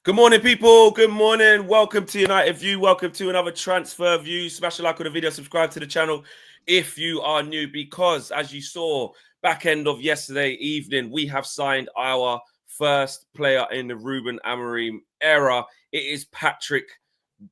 Good morning, people. Good morning. Welcome to United View. Welcome to another Transfer View. Smash a like on the video. Subscribe to the channel if you are new, because as you saw, back end of yesterday evening, we have signed our first player in the Ruben Amorim era. It is Patrick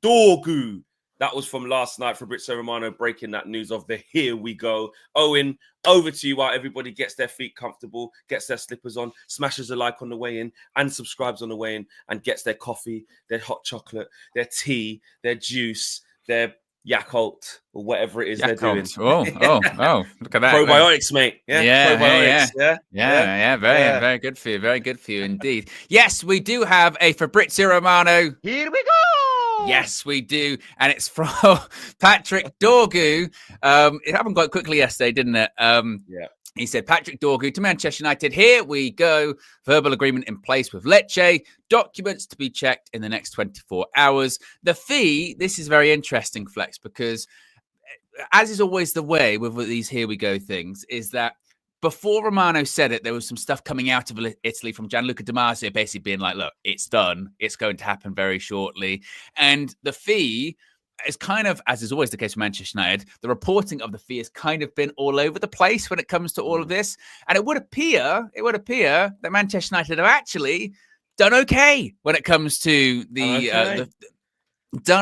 Dorgu. That was from last night. Fabrizio Romano breaking that news of the here we go. Owen, over to you while everybody gets their feet comfortable, gets their slippers on, smashes a like on the way in and subscribes on the way in and gets their coffee, their hot chocolate, their tea, their juice, their Yakult or whatever it is they're doing. Oh, look at that. Probiotics, mate. Probiotics. Very good for you. Very good for you indeed. Yes, we do have a Fabrizio Romano. Here we go. Yes, we do. And it's from Patrick Dorgu. It happened quite quickly yesterday, didn't it? He said, Patrick Dorgu to Manchester United. Here we go. Verbal agreement in place with Lecce. Documents to be checked in the next 24 hours. The fee, this is very interesting, Flex, because as is always the way with these here we go things, is that before Romano said it, there was some stuff coming out of Italy from Gianluca Di Marzio basically being like, look, it's done. It's going to happen very shortly. And the fee is kind of, as is always the case with Manchester United, the reporting of the fee has kind of been all over the place when it comes to all of this. And it would appear that Manchester United have actually done okay when it comes to done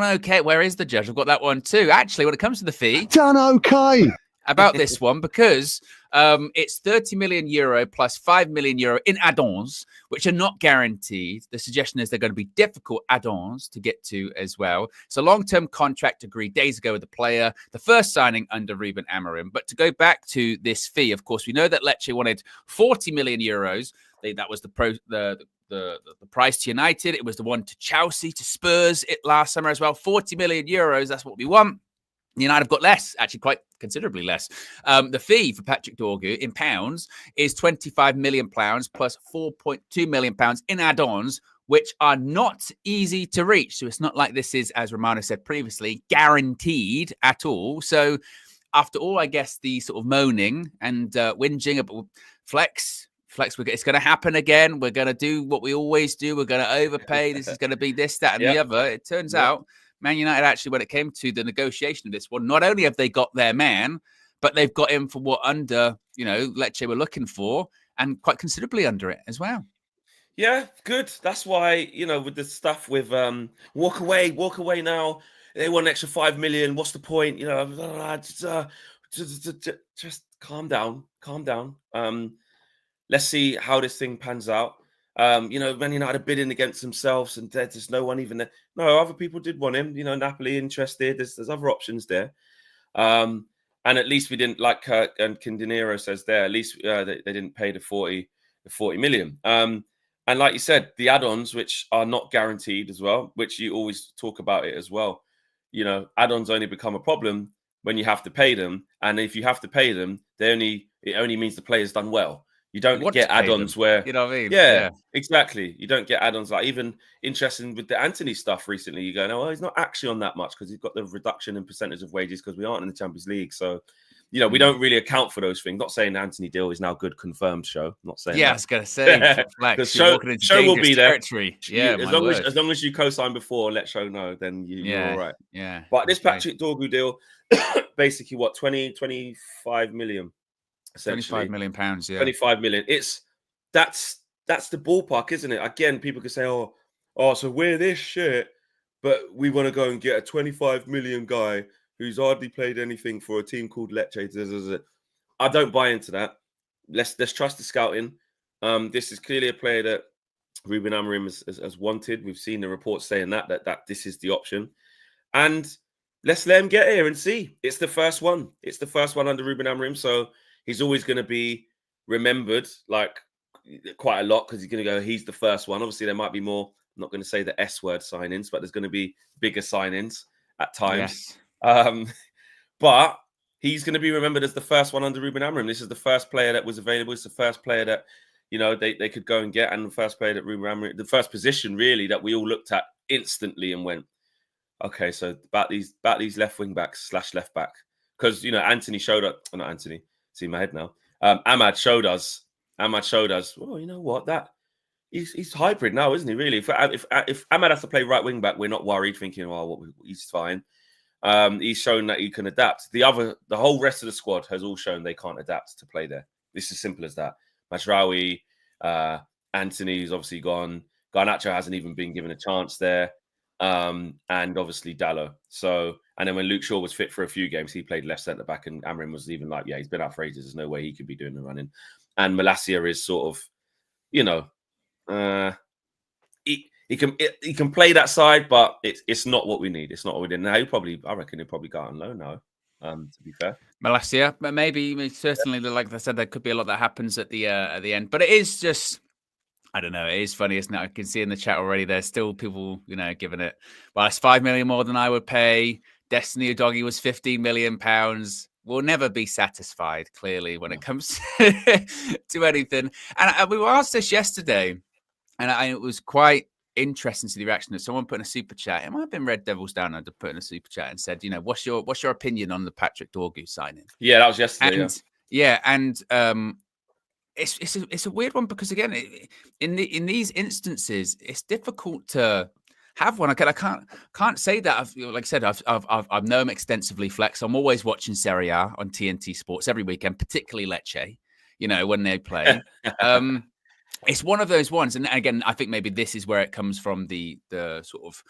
okay. Where is the judge? I've got that one too. Actually, when it comes to the fee, Done okay. About this one, because it's 30 million euro plus 5 million euro in add-ons, which are not guaranteed. The suggestion is they're going to be difficult add-ons to get to as well. So long-term contract agreed days ago with the player, the first signing under Ruben Amorim. But to go back to this fee, of course, we know that Lecce wanted 40 million euros. That was the price to United. It was the one to Chelsea, to Spurs last summer as well. 40 million euros, that's what we want. United have got less, actually quite considerably less. The fee for Patrick Dorgu in pounds is £25 million plus £4.2 million in add-ons, which are not easy to reach. So it's not like this is, as Romano said previously, guaranteed at all. So after all, I guess, the sort of moaning and whinging about Flex, it's going to happen again. We're going to do what we always do. We're going to overpay. This is going to be this, that, and the other. It turns out Man United actually, when it came to the negotiation of this one, not only have they got their man, but they've got him for what under, Lecce were looking for, and quite considerably under it as well. Yeah, good. That's why, with the stuff with walk away now. They want an extra 5 million. What's the point? Just calm down. Let's see how this thing pans out. Man United are bidding against themselves, and there's no one even there. No, other people did want him. Napoli interested. There's other options there. And at least we didn't, like and Quindinero says there, at least they didn't pay the 40 million. And like you said, the add-ons, which are not guaranteed as well, which you always talk about it as well. Add-ons only become a problem when you have to pay them. And if you have to pay them, it only means the player's done well. You don't get add-ons where... You know what I mean? Yeah, exactly. You don't get add-ons. Like, even interesting with the Anthony stuff recently, you go, no, well, he's not actually on that much because he's got the reduction in percentage of wages because we aren't in the Champions League. So, we don't really account for those things. Not saying Anthony deal is now good, confirmed show. Not saying that. I was going to say. The show will be there. Territory. Yeah, as long as you co-sign before and let show know, then you're all right. Yeah. But this Patrick Dorgu deal, basically, what, 25 million? £25 million, yeah. 25 million. That's the ballpark, isn't it? Again, people could say, oh, so we're this shit, but we want to go and get a 25 million guy who's hardly played anything for a team called Lecce. I don't buy into that. Let's trust the scouting. This is clearly a player that Ruben Amorim has wanted. We've seen the reports saying that this is the option. And let's let him get here and see. It's the first one. It's the first one under Ruben Amorim, so he's always going to be remembered like quite a lot because he's going to go, he's the first one. Obviously, there might be more, I'm not going to say the S word signings, but there's going to be bigger signings at times. Yes. But he's going to be remembered as the first one under Ruben Amorim. This is the first player that was available. It's the first player that, they could go and get, and the first player that Ruben Amorim, the first position really that we all looked at instantly and went, okay, so about these left wing backs / left back. Because, Anthony showed up, not Anthony. See my head now. Ahmad showed us. Well, you know what? That he's hybrid now, isn't he? Really, if Ahmad has to play right wing back, we're not worried, thinking, he's fine. He's shown that he can adapt. The whole rest of the squad has all shown they can't adapt to play there. It's as simple as that. Mazraoui, Anthony's obviously gone. Garnacho hasn't even been given a chance there. And obviously Dallo. So, and then when Luke Shaw was fit for a few games, he played left centre back, and Amrin was even like, he's been out for ages. There's no way he could be doing the running. And Malacia is sort of, he can play that side, but it's not what we need. It's not what we did. Now I reckon he'll probably go out on loan now. To be fair, Malacia, but maybe certainly, like I said, there could be a lot that happens at the end. But it is just, I don't know. It is funny, isn't it? I can see in the chat already. There's still people, giving it. Well, it's 5 million more than I would pay. Destiny Udogie was 15 million pounds. We'll never be satisfied, clearly, when it comes to anything. And we were asked this yesterday, and it was quite interesting to the reaction of someone put in a super chat. It might have been Red Devils Down Under put in a super chat and said, what's your opinion on the Patrick Dorgu signing? Yeah, that was yesterday. And it's a weird one because again, in these instances, it's difficult to have one. I can't say that. Like I said, I've known him extensively. Flex. I'm always watching Serie A on TNT Sports every weekend, particularly Lecce. When they play. It's one of those ones, and again, I think maybe this is where it comes from. The sort of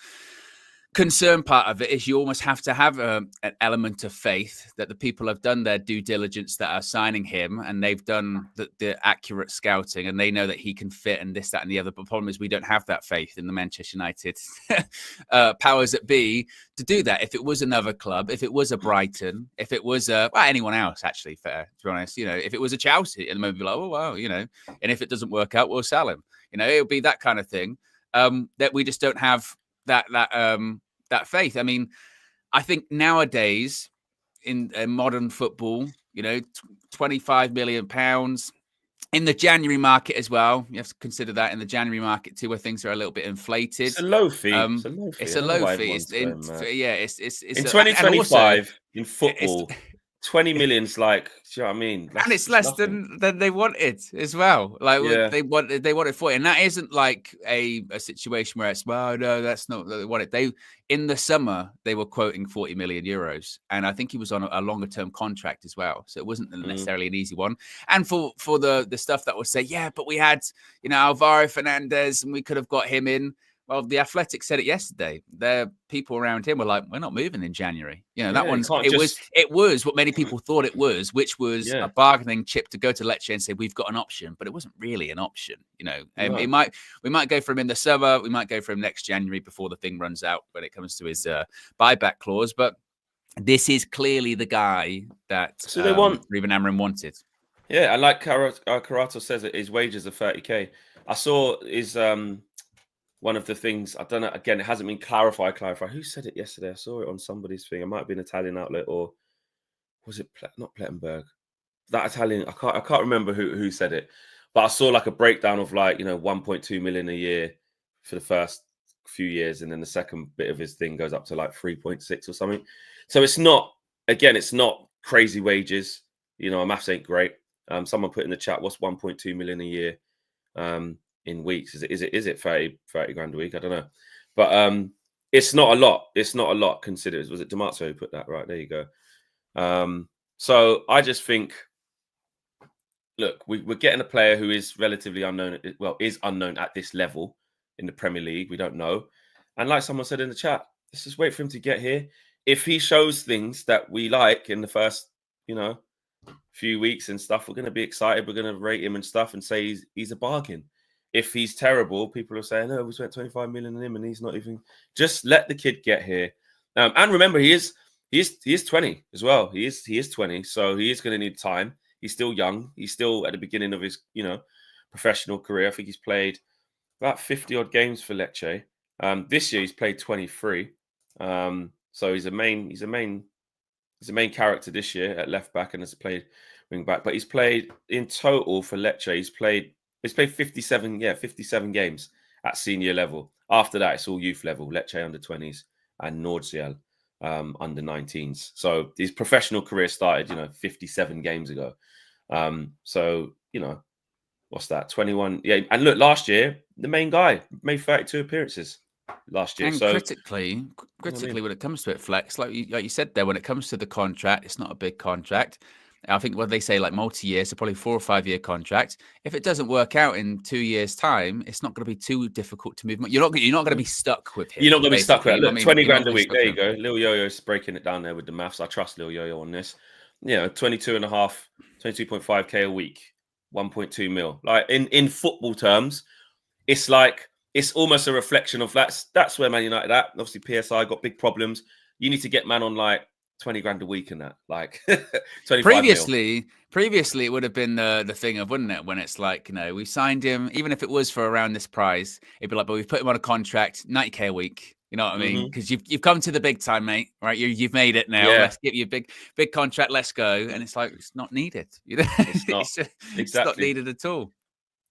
concern part of it is you almost have to have an element of faith that the people have done their due diligence that are signing him, and they've done the accurate scouting, and they know that he can fit and this, that, and the other. But the problem is we don't have that faith in the Manchester United powers that be to do that. If it was another club, if it was a Brighton, if it was anyone else, actually, fair to be honest, if it was a Chelsea, and the movie be like, oh wow, and if it doesn't work out, we'll sell him. It would be that kind of thing that we just don't have that faith. I mean, I think nowadays in modern football, 25 million pounds in the January market as well. You have to consider that in the January market too, where things are a little bit inflated. It's a low fee. It's a low fee. It's in 2025 in football. 20 million's like, do you know what I mean? And it's less than they wanted as well. Like they wanted 40, and that isn't like a situation where it's, well, no, that's not what they wanted. In the summer they were quoting 40 million euros, and I think he was on a longer term contract as well, so it wasn't necessarily an easy one. And for the stuff that would say, yeah, but we had Alvaro Fernandez, and we could have got him in. Well, the Athletic said it yesterday. The people around him were like, "We're not moving in January." That one's it was what many people thought it was, which was a bargaining chip to go to Lecce and say we've got an option, but it wasn't really an option. We might go for him in the summer, we might go for him next January before the thing runs out when it comes to his buyback clause. But this is clearly the guy that they want. Ruben Amorim wanted. Yeah, and like Carato says, his wages are 30k. I saw his one of the things, I don't know, again, it hasn't been clarified. Who said it yesterday? I saw it on somebody's thing. It might have been an Italian outlet, or was it not Plettenberg? That Italian, I can't remember who said it. But I saw like a breakdown of 1.2 million a year for the first few years, and then the second bit of his thing goes up to like 3.6 or something. So it's not crazy wages. Maths ain't great. Someone put in the chat, what's 1.2 million a year? In weeks, is it 30 grand a week? I don't know, but it's not a lot. It's not a lot considered. Was it D'Amazio who put that? Right, there you go. So I just think, look, we're getting a player who is relatively unknown. Is unknown at this level in the Premier League. We don't know, and like someone said in the chat, let's just wait for him to get here. If he shows things that we like in the first, few weeks and stuff, we're going to be excited. We're going to rate him and stuff and say he's a bargain. If he's terrible, people are saying, "No, we spent 25 million on him, and he's not even." Just let the kid get here. And remember, he is 20 as well. He is 20, so he is going to need time. He's still young. He's still at the beginning of his professional career. I think he's played about 50 odd games for Lecce. This year he's played 23. So he's a main character this year at left back and has played wing back. But he's played in total for Lecce. He's played 57 games at senior level. After that, it's all youth level, Lecce under 20s and Nordsjælland under 19s. So his professional career started, 57 games ago. So, what's that? 21. Yeah, and look, last year the main guy made 32 appearances last year. And So critically, when it comes to it, Flex, like you said there, when it comes to the contract, it's not a big contract. I think what they say, like multi-year, so probably 4 or 5 year contract. If it doesn't work out in 2 years' time, it's not going to be too difficult to move. You're not going to be stuck with him. You're not going to be stuck with it. Look, 20 grand a week. There you him. go. Lil Yo-Yo's breaking it down there with the maths. I trust Lil Yo-Yo on this. 22.5K a week, 1.2 mil. Like in football terms, it's like it's almost a reflection of that's where Man United at. Obviously, PSI got big problems. You need to get man on like 20 grand a week in that, like 25 previously it would have been the thing of, wouldn't it, when it's like, we signed him, even if it was for around this price, it'd be like, but we've put him on a contract, 90K a week, you know what I mean? Because you've come to the big time, mate, right? You've made it now. Let's give you a big contract, let's go. And it's like, it's not needed. It's not it's not needed at all.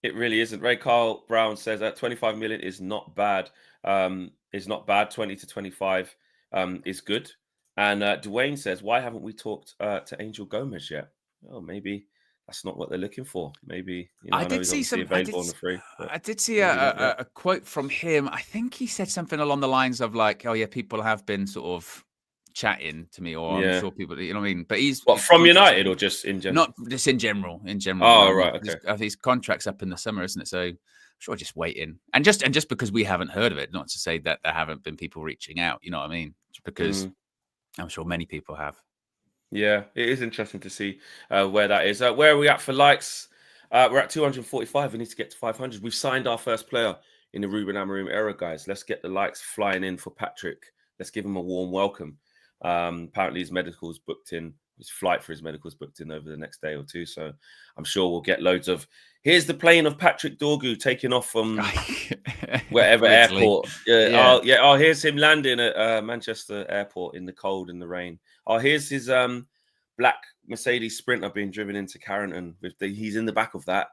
It really isn't. Ray Carl Brown says that 25 million is not bad. 20 to 25 is good. And Dwayne says, why haven't we talked to Angel Gomez yet? Oh, maybe that's not what they're looking for. Maybe I did see some available on the free. I did see a quote from him. I think he said something along the lines of like, "Oh yeah, people have been sort of chatting to me, or I'm sure people, you know what I mean." But he's from United or just in general? Not just in general. Oh, right, okay. His contract's up in the summer, isn't it? So I'm sure just waiting, and just because we haven't heard of it, not to say that there haven't been people reaching out. You know what I mean? Just because. I'm sure many people have. Yeah, it is interesting to see where that is. Where are we at for likes? We're at 245. We need to get to 500. We've signed our first player in the Ruben Amorim era, guys. Let's get the likes flying in for Patrick. Let's give him a warm welcome. Apparently his medical's booked in. His flight for his medical's booked in over the next day or two. So I'm sure we'll get loads of, here's the plane of Patrick Dorgu taking off from wherever airport. Here's him landing at Manchester Airport in the cold and the rain. Oh, here's his black Mercedes Sprinter being driven into Carrington. He's in the back of that,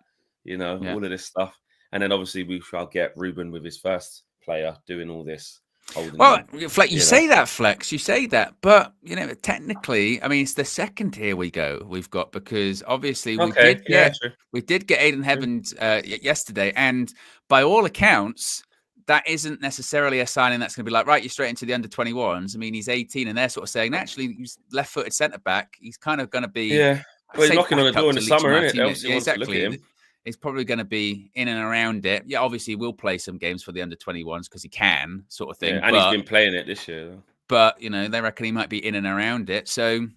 all of this stuff. And then obviously we shall get Ruben with his first player doing all this. Well, Flex, you say that, Flex. You say that, but technically, I mean, it's the second tier we've got, because obviously we did get Aiden Heavens yesterday, and by all accounts, that isn't necessarily a signing that's going to be like, right, you're straight into the under-21s. I mean, he's 18, and they're sort of saying, actually, he's left-footed centre back. He's kind of going to be well, he's knocking on the door in the summer, isn't it? Exactly. He's probably going to be in and around it. Yeah, obviously, we'll play some games for the under-21s because he can, sort of thing. And he's been playing it this year. But, they reckon he might be in and around it. So,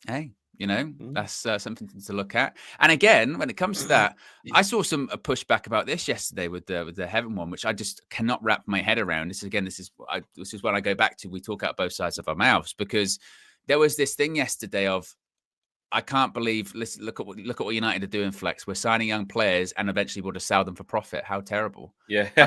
hey, that's something to look at. And again, when it comes to that, I saw a pushback about this yesterday with the Heaven one, which I just cannot wrap my head around. This is when I go back to, we talk out both sides of our mouths, because there was this thing yesterday of, I can't believe. Listen, look at what United are doing, Flex. We're signing young players, and eventually we'll just sell them for profit. How terrible! Yeah, I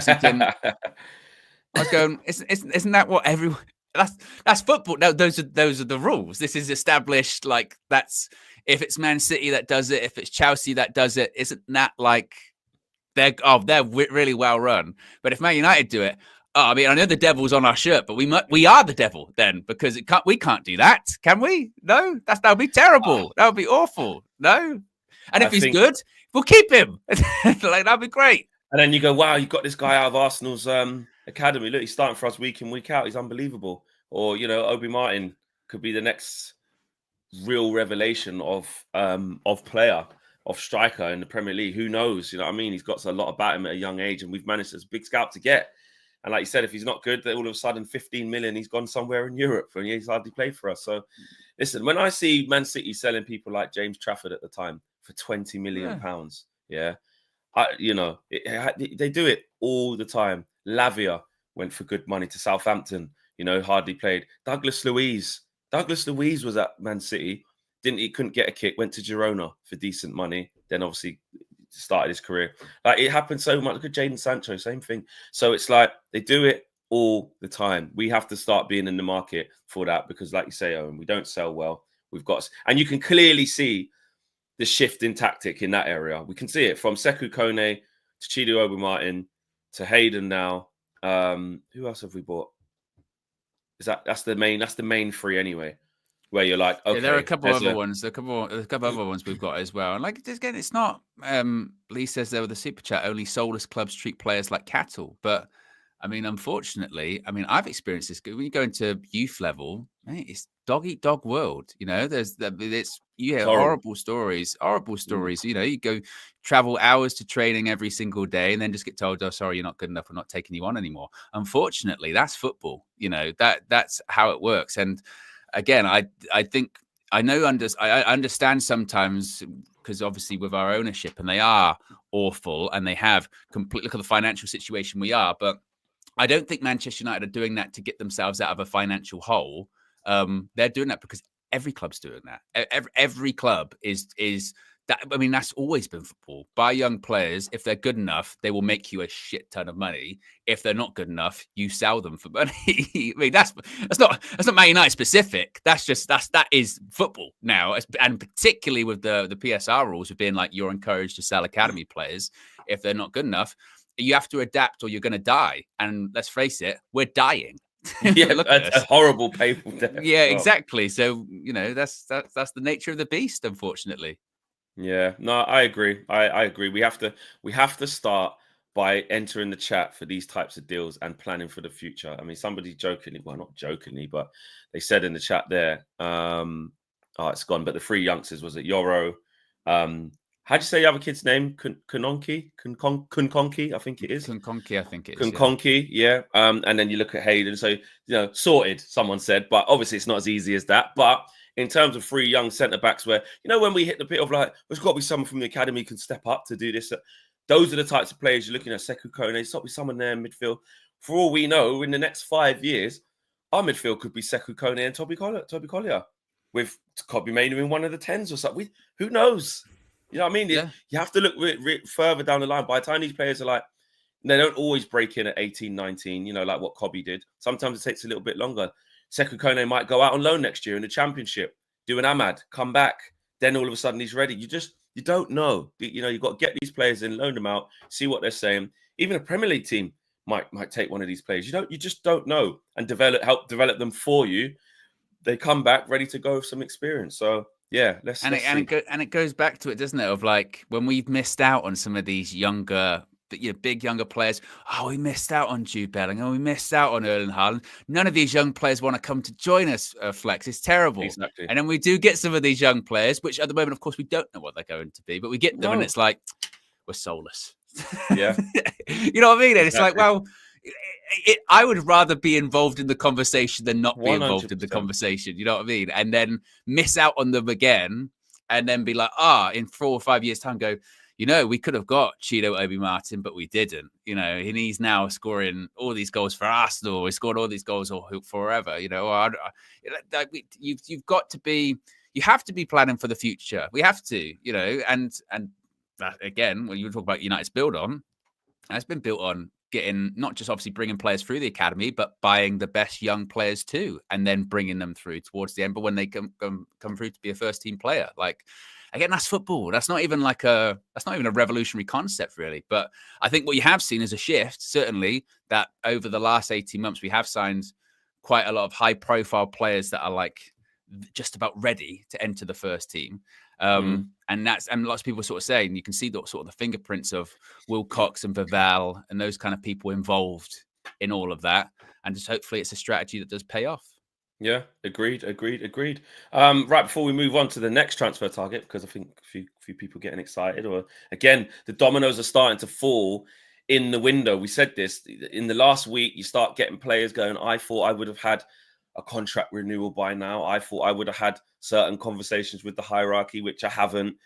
was going. Isn't that what everyone? That's football. No, those are the rules. This is established. Like, that's, if it's Man City that does it, if it's Chelsea that does it, isn't that like they're really well run? But if Man United do it. Oh, I mean, I know the devil's on our shirt, but we are the devil then, because we can't do that, can we? No, that would be terrible. That would be awful. No, and if he's good, we'll keep him. Like, that'd be great. And then you go, wow, you got this guy out of Arsenal's academy. Look, he's starting for us week in, week out. He's unbelievable. Or Obi Martin could be the next real revelation of player, of striker in the Premier League. Who knows? You know what I mean? He's got a lot about him at a young age, and we've managed as a big scout to get. And like you said, if he's not good, then all of a sudden 15 million, he's gone somewhere in Europe and he's hardly played for us. So listen, when I see Man City selling people like James Trafford at the time for 20 million pounds, they do it all the time. Lavia went for good money to Southampton, hardly played. Douglas Luiz was at Man City. Couldn't get a kick, went to Girona for decent money. Then obviously started his career. Like, it happened so much. Look at Jadon Sancho, same thing. So it's like they do it all the time. We have to start being in the market for that, because like you say, Owen, we don't sell well. And you can clearly see the shift in tactic in that area. We can see it from Sekou Kone to Chido Obi Martin to Hayden now. Who else have we bought? That's the main three anyway. where you're like, okay, yeah, there are a couple there's other ones. There are a couple other ones we've got as well. And like again, it's not. Lee says there with the super chat, only soulless clubs treat players like cattle. But I mean, unfortunately, I mean, I've experienced this. When you go into youth level, mate, it's dog eat dog world. You know, you hear horrible stories. You know, you go travel hours to training every single day, and then just get told, "Oh, sorry, you're not good enough. We're not taking you on anymore." Unfortunately, that's football. You know, that's how it works. And again, I think I understand sometimes, because obviously with our ownership, and they are awful, and they have complete look at the financial situation we are, but I don't think Manchester United are doing that to get themselves out of a financial hole. They're doing that because every club's doing that. Every club is that. I mean, that's always been football. Buy young players. If they're good enough, they will make you a shit ton of money. If they're not good enough, you sell them for money. I mean, that's not Man United specific. That is football now, and particularly with the PSR rules of being like you're encouraged to sell academy players if they're not good enough. You have to adapt or you're going to die. And let's face it, we're dying. Yeah, a horrible, painful death. Yeah, exactly. So, you know, that's the nature of the beast, unfortunately. Yeah, no, I agree. I agree. We have to start by entering the chat for these types of deals and planning for the future. I mean, somebody jokingly, well, not jokingly, but they said in the chat there, oh, it's gone, but the three youngsters, was it Yoro? How'd you say your other kid's name? Kunkonki, I think it is. Kunkonki, I think it is. Kunkonki, yeah. And then you look at Hayden. So, you know, sorted, someone said, but obviously it's not as easy as that. But in terms of three young centre backs, where, you know, when we hit the bit of like, there's got to be someone from the academy who can step up to do this. Those are the types of players you're looking at. Sekou Kone, there's got to be someone there in midfield. For all we know, in the next 5 years, our midfield could be Sekou Kone and Toby Collier, with Kobbie Mainoo in one of the 10s or something. Who knows? You know what I mean? Yeah. You have to look further down the line. By the time these players are like, they don't always break in at 18, 19, you know, like what Kobbie did. Sometimes it takes a little bit longer. Sekou Kone might go out on loan next year in the Championship, do an Ahmad, come back. Then all of a sudden he's ready. You don't know. You know, you've got to get these players in, loan them out, see what they're saying. Even a Premier League team might take one of these players. You just don't know, and help develop them for you. They come back ready to go with some experience. So yeah, let's see. It goes back to it, doesn't it? Of like when we've missed out on some of these younger, big younger players. Oh, we missed out on Jude Bellingham. We missed out on Erling Haaland. None of these young players want to come to join us, Flex. It's terrible. Exactly. And then we do get some of these young players, which at the moment, of course, we don't know what they're going to be, but we get them, and it's like we're soulless. Yeah, you know what I mean? And exactly. it's like, well, I would rather be involved in the conversation than not be involved 100%. In the conversation. You know what I mean? And then miss out on them again, and then be like, in 4 or 5 years' time, go, you know, we could have got Chido Obi Martin, but we didn't. You know, and he's now scoring all these goals for Arsenal. He scored all these goals forever. You know, you've got to be. You have to be planning for the future. We have to, you know, and that, again, when you talk about United's build on, it's been built on getting not just obviously bringing players through the academy, but buying the best young players too, and then bringing them through towards the end. But when they come through to be a first team player, like again, that's football. That's not even a revolutionary concept really. But I think what you have seen is a shift. Certainly, that over the last 18 months, we have signed quite a lot of high profile players that are like just about ready to enter the first team. And lots of people sort of saying you can see the sort of the fingerprints of Wilcox and Vival and those kind of people involved in all of that, and just hopefully it's a strategy that does pay off. Yeah, agreed. Right before we move on to the next transfer target, because I think a few people getting excited, or again the dominoes are starting to fall in the window. We said this in the last week. You start getting players going, I thought I would have had a contract renewal by now. I thought I would have had certain conversations with the hierarchy, which I haven't.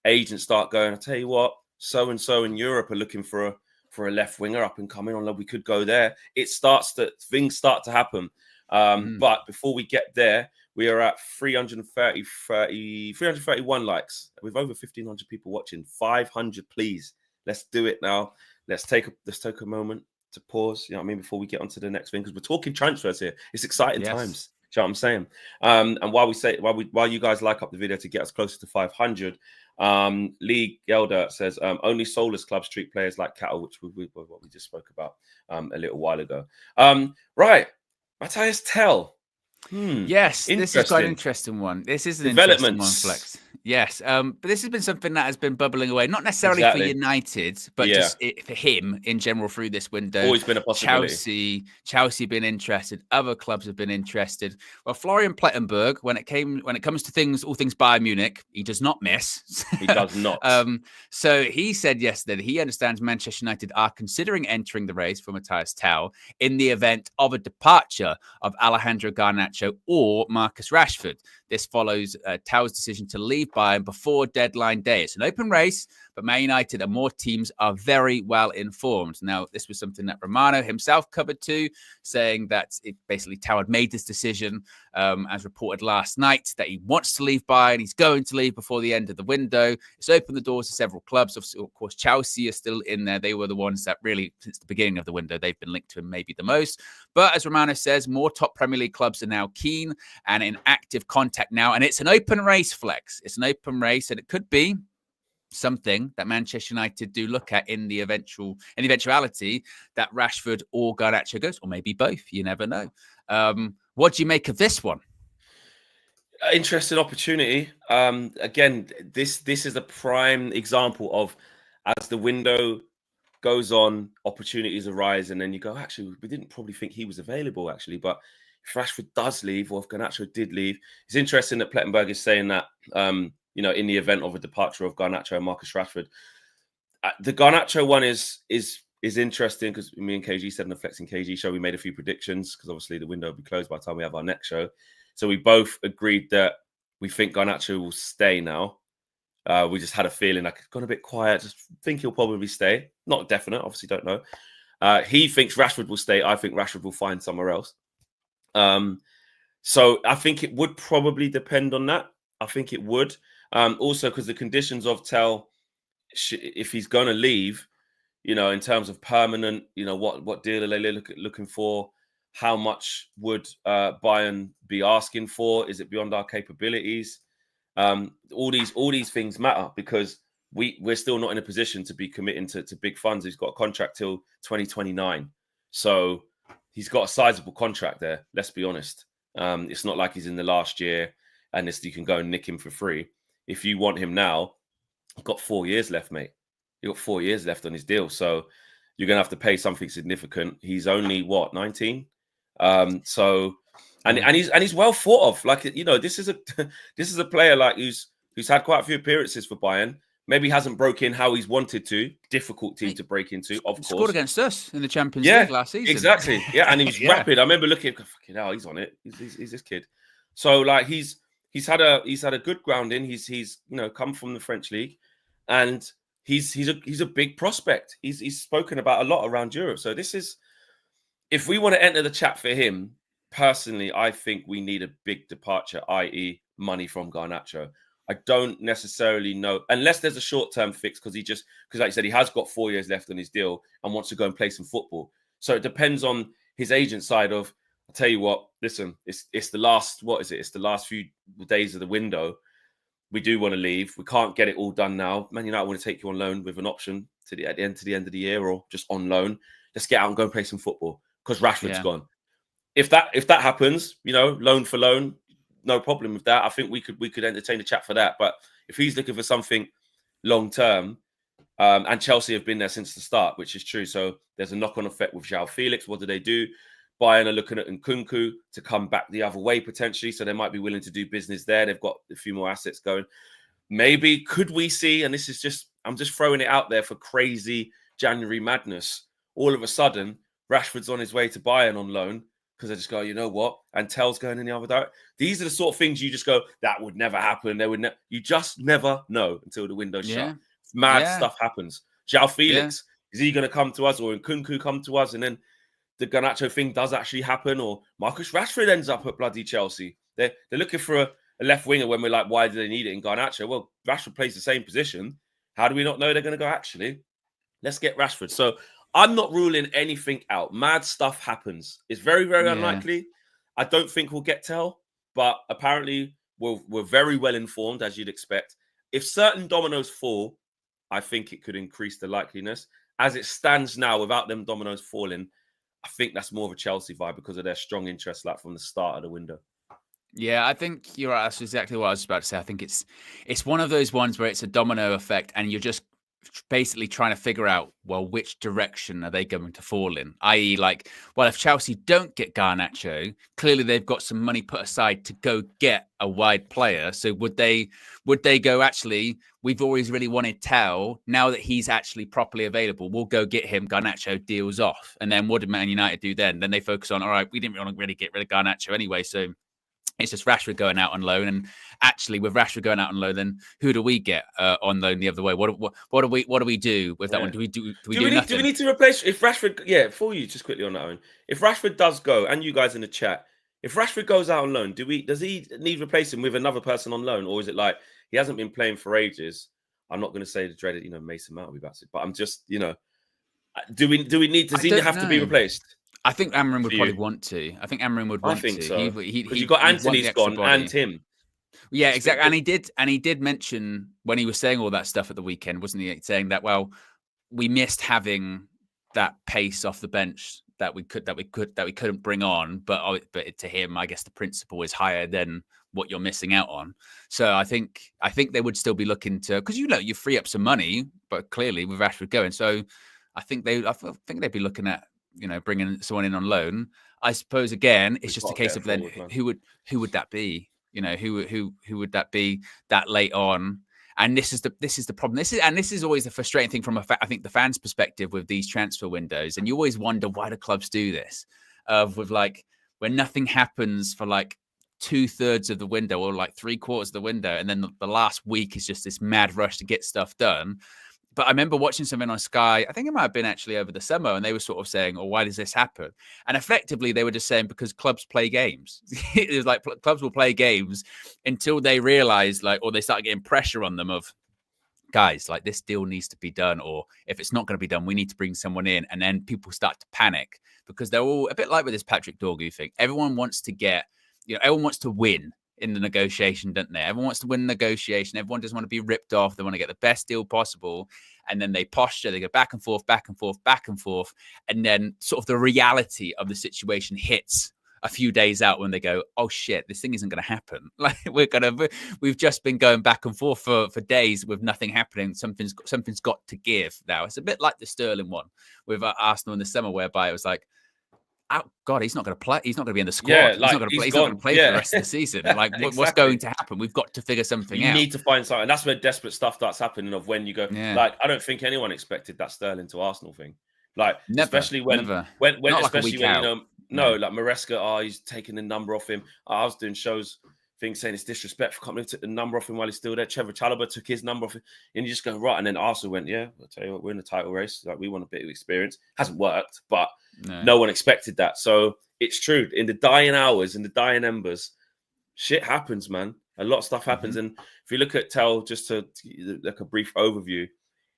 Agents start going, I tell you what, so-and-so in Europe are looking for a left winger up and coming on. We could go there. Things start to happen. But before we get there, we are at 331 likes with over 1,500 people watching. 500, please. Let's do it now. Let's take a moment to pause, you know what I mean, before we get on to the next thing, because we're talking transfers here. It's exciting times. Do you know what I'm saying? And while you guys like up the video to get us closer to 500, Lee Gelder says only soulless clubs treat players like cattle, which was what we just spoke about a little while ago. Right, Mathys Tel. Yes, this is quite an interesting one. This is an interesting one, Flex. Yes, but this has been something that has been bubbling away, not necessarily for United, but just for him in general through this window. Always been a possibility. Chelsea been interested. Other clubs have been interested. Well, Florian Plettenberg, when it comes to all things Bayern Munich, he does not miss. He does not. So he said yesterday that he understands Manchester United are considering entering the race for Mathys Tel in the event of a departure of Alejandro Garnacho or Marcus Rashford. This follows Tel's decision to leave Bayern before deadline day. It's an open race, but Man United and more teams are very well informed. Now, this was something that Romano himself covered too, saying that basically Tel had made this decision, as reported last night, that he wants to leave Bayern. He's going to leave before the end of the window. It's opened the doors to several clubs. Of course, Chelsea are still in there. They were the ones that really, since the beginning of the window, they've been linked to him maybe the most. But as Romano says, more top Premier League clubs are now keen and in active contact now. And it's an open race, Flex. It's an open race, and it could be something that Manchester United do look at in the eventuality that Rashford or Garnacho goes, or maybe both. You never know. What do you make of this one? Interesting opportunity. Again, this is a prime example of, as the window goes on, opportunities arise, and then you go, actually, we didn't probably think he was available, actually. But if Rashford does leave, or if Garnacho did leave, it's interesting that Plettenberg is saying that, in the event of a departure of Garnacho and Marcus Rashford. The Garnacho one is interesting because me and KG said in the Flexing KG show, we made a few predictions because obviously the window will be closed by the time we have our next show. So we both agreed that we think Garnacho will stay now. We just had a feeling like it's gone a bit quiet. Just think he'll probably stay. Not definite, obviously don't know. He thinks Rashford will stay. I think Rashford will find somewhere else. So I think it would probably depend on that. I think it would. Also, because the conditions of Tel, if he's going to leave, in terms of permanent, what deal are they looking for? How much would Bayern be asking for? Is it beyond our capabilities? All these things matter because we're still not in a position to be committing to big funds. He's got a contract till 2029. So he's got a sizable contract there. Let's be honest. It's not like he's in the last year and you can go and nick him for free. If you want him now, you've got 4 years left, mate. You've got 4 years left on his deal. So you're going to have to pay something significant. He's only, 19? And he's well thought of. Like, this is a player like who's had quite a few appearances for Bayern. Maybe hasn't broke in how he's wanted to. Difficult team to break into, of course. Scored against us in the Champions League last season. Exactly. Yeah, and he was rapid. I remember looking, fucking hell, he's on it. He's this kid. So like he's had a good grounding. He's come from the French league, and he's a big prospect. He's spoken about a lot around Europe. So this is, if we want to enter the chat for him, personally, I think we need a big departure, i.e. money from Garnacho. I don't necessarily know, unless there's a short-term fix, because like you said, he has got 4 years left on his deal and wants to go and play some football. So it depends on his agent side of, I'll tell you what, listen, it's the last, it's the last few days of the window. We do want to leave. We can't get it all done now. Man United want to take you on loan with an option at the end of the year, or just on loan. Let's get out and go and play some football because Rashford's gone. If that happens, loan for loan, no problem with that. I think we could entertain a chat for that. But if he's looking for something long term, and Chelsea have been there since the start, which is true. So there's a knock-on effect with João Felix. What do? Bayern are looking at Nkunku to come back the other way potentially. So they might be willing to do business there. They've got a few more assets going. Maybe could we see, and this is just, I'm just throwing it out there for crazy January madness. All of a sudden, Rashford's on his way to Bayern on loan. Because I just go, you know what? And Tel's going in the other direction. These are the sort of things you just go, that would never happen. You just never know until the window's shut. Mad stuff happens. João Felix, is he going to come to us, or Nkunku come to us, and then the Garnacho thing does actually happen, or Marcus Rashford ends up at bloody Chelsea? They're looking for a left winger when we're like, why do they need it in Garnacho? Well, Rashford plays the same position. How do we not know they're going to go, actually, let's get Rashford? So I'm not ruling anything out. Mad stuff happens. It's very, very unlikely. I don't think we'll get Tel, but apparently we're very well informed, as you'd expect. If certain dominoes fall, I think it could increase the likeliness. As it stands now, without them dominoes falling, I think that's more of a Chelsea vibe because of their strong interest, like from the start of the window. Yeah, I think you're right. That's exactly what I was about to say. I think it's one of those ones where it's a domino effect, and you're just basically trying to figure out, well, which direction are they going to fall in? I.e., like, well, if Chelsea don't get Garnacho, clearly they've got some money put aside to go get a wide player. So would they go, actually, we've always really wanted Tel. Now that he's actually properly available, we'll go get him. Garnacho deals off. And then what did Man United do then? Then they focus on, all right, we didn't want to really get rid of Garnacho anyway, so it's just Rashford going out on loan, and actually, with Rashford going out on loan, then who do we get on loan the other way? What do we do with that one? Do we do nothing? Do we need to replace if Rashford? Yeah, for you, just quickly on that one. If Rashford does go, and you guys in the chat, if Rashford goes out on loan, does he need replacing with another person on loan, or is it like he hasn't been playing for ages? I'm not going to say the dreaded, Mason Mount will be back, but I'm just, do we need? Does he have to be replaced? I think Amrin would probably want to. I think Amrin would want to. I think so. Because you've got Anthony's gone and Tim. Yeah, exactly. And he did mention when he was saying all that stuff at the weekend, wasn't he? Saying that, well, we missed having that pace off the bench that we couldn't bring on. But to him, I guess the principle is higher than what you're missing out on. So I think they would still be looking to, because you free up some money, but clearly with Rashford going, so I think they'd be looking at bringing someone in on loan. I suppose again, it's just a case of then who would that be? Who would that be that late on? And this is the problem. This is always the frustrating thing from I think the fans' perspective with these transfer windows. And you always wonder, why do clubs do this? With like when nothing happens for like 2/3 of the window or like 3/4 of the window, and then the last week is just this mad rush to get stuff done. But I remember watching something on Sky, I think it might have been actually over the summer, and they were sort of saying, oh, why does this happen? And effectively, they were just saying because clubs play games. It was like clubs will play games until they realize, or they start getting pressure on them of, guys, like this deal needs to be done, or if it's not going to be done, we need to bring someone in. And then people start to panic because they're all a bit like with this Patrick Dorgu thing. Everyone wants to everyone wants to win in the negotiation, don't they? Everyone wants to win the negotiation. Everyone doesn't want to be ripped off. They want to get the best deal possible. And then they posture, they go back and forth, back and forth, back and forth. And then sort of the reality of the situation hits a few days out when they go, oh shit, this thing isn't going to happen. Like we've just been going back and forth for days with nothing happening. Something's got to give now. It's a bit like the Sterling one with Arsenal in the summer, whereby it was like, oh God, he's not going to play. He's not going to be in the squad. Yeah, he's not going to play for the rest of the season. Like, exactly. What's going to happen? We've got to figure something out. You need to find something. And that's where desperate stuff starts happening of when you go, like, I don't think anyone expected that Sterling to Arsenal thing. Like, especially when like Maresca, he's taking the number off him. I was doing shows, things saying it's disrespectful. Can't believe took the number off him while he's still there. Trevor Chalobah took his number off him. And you just go, right. And then Arsenal went, yeah, I'll tell you what, we're in the title race. Like, we want a bit of experience. Hasn't worked, but no one expected that. So it's true. In the dying hours, in the dying embers, shit happens, man. A lot of stuff happens. And if you look at Tel, just to like a brief overview,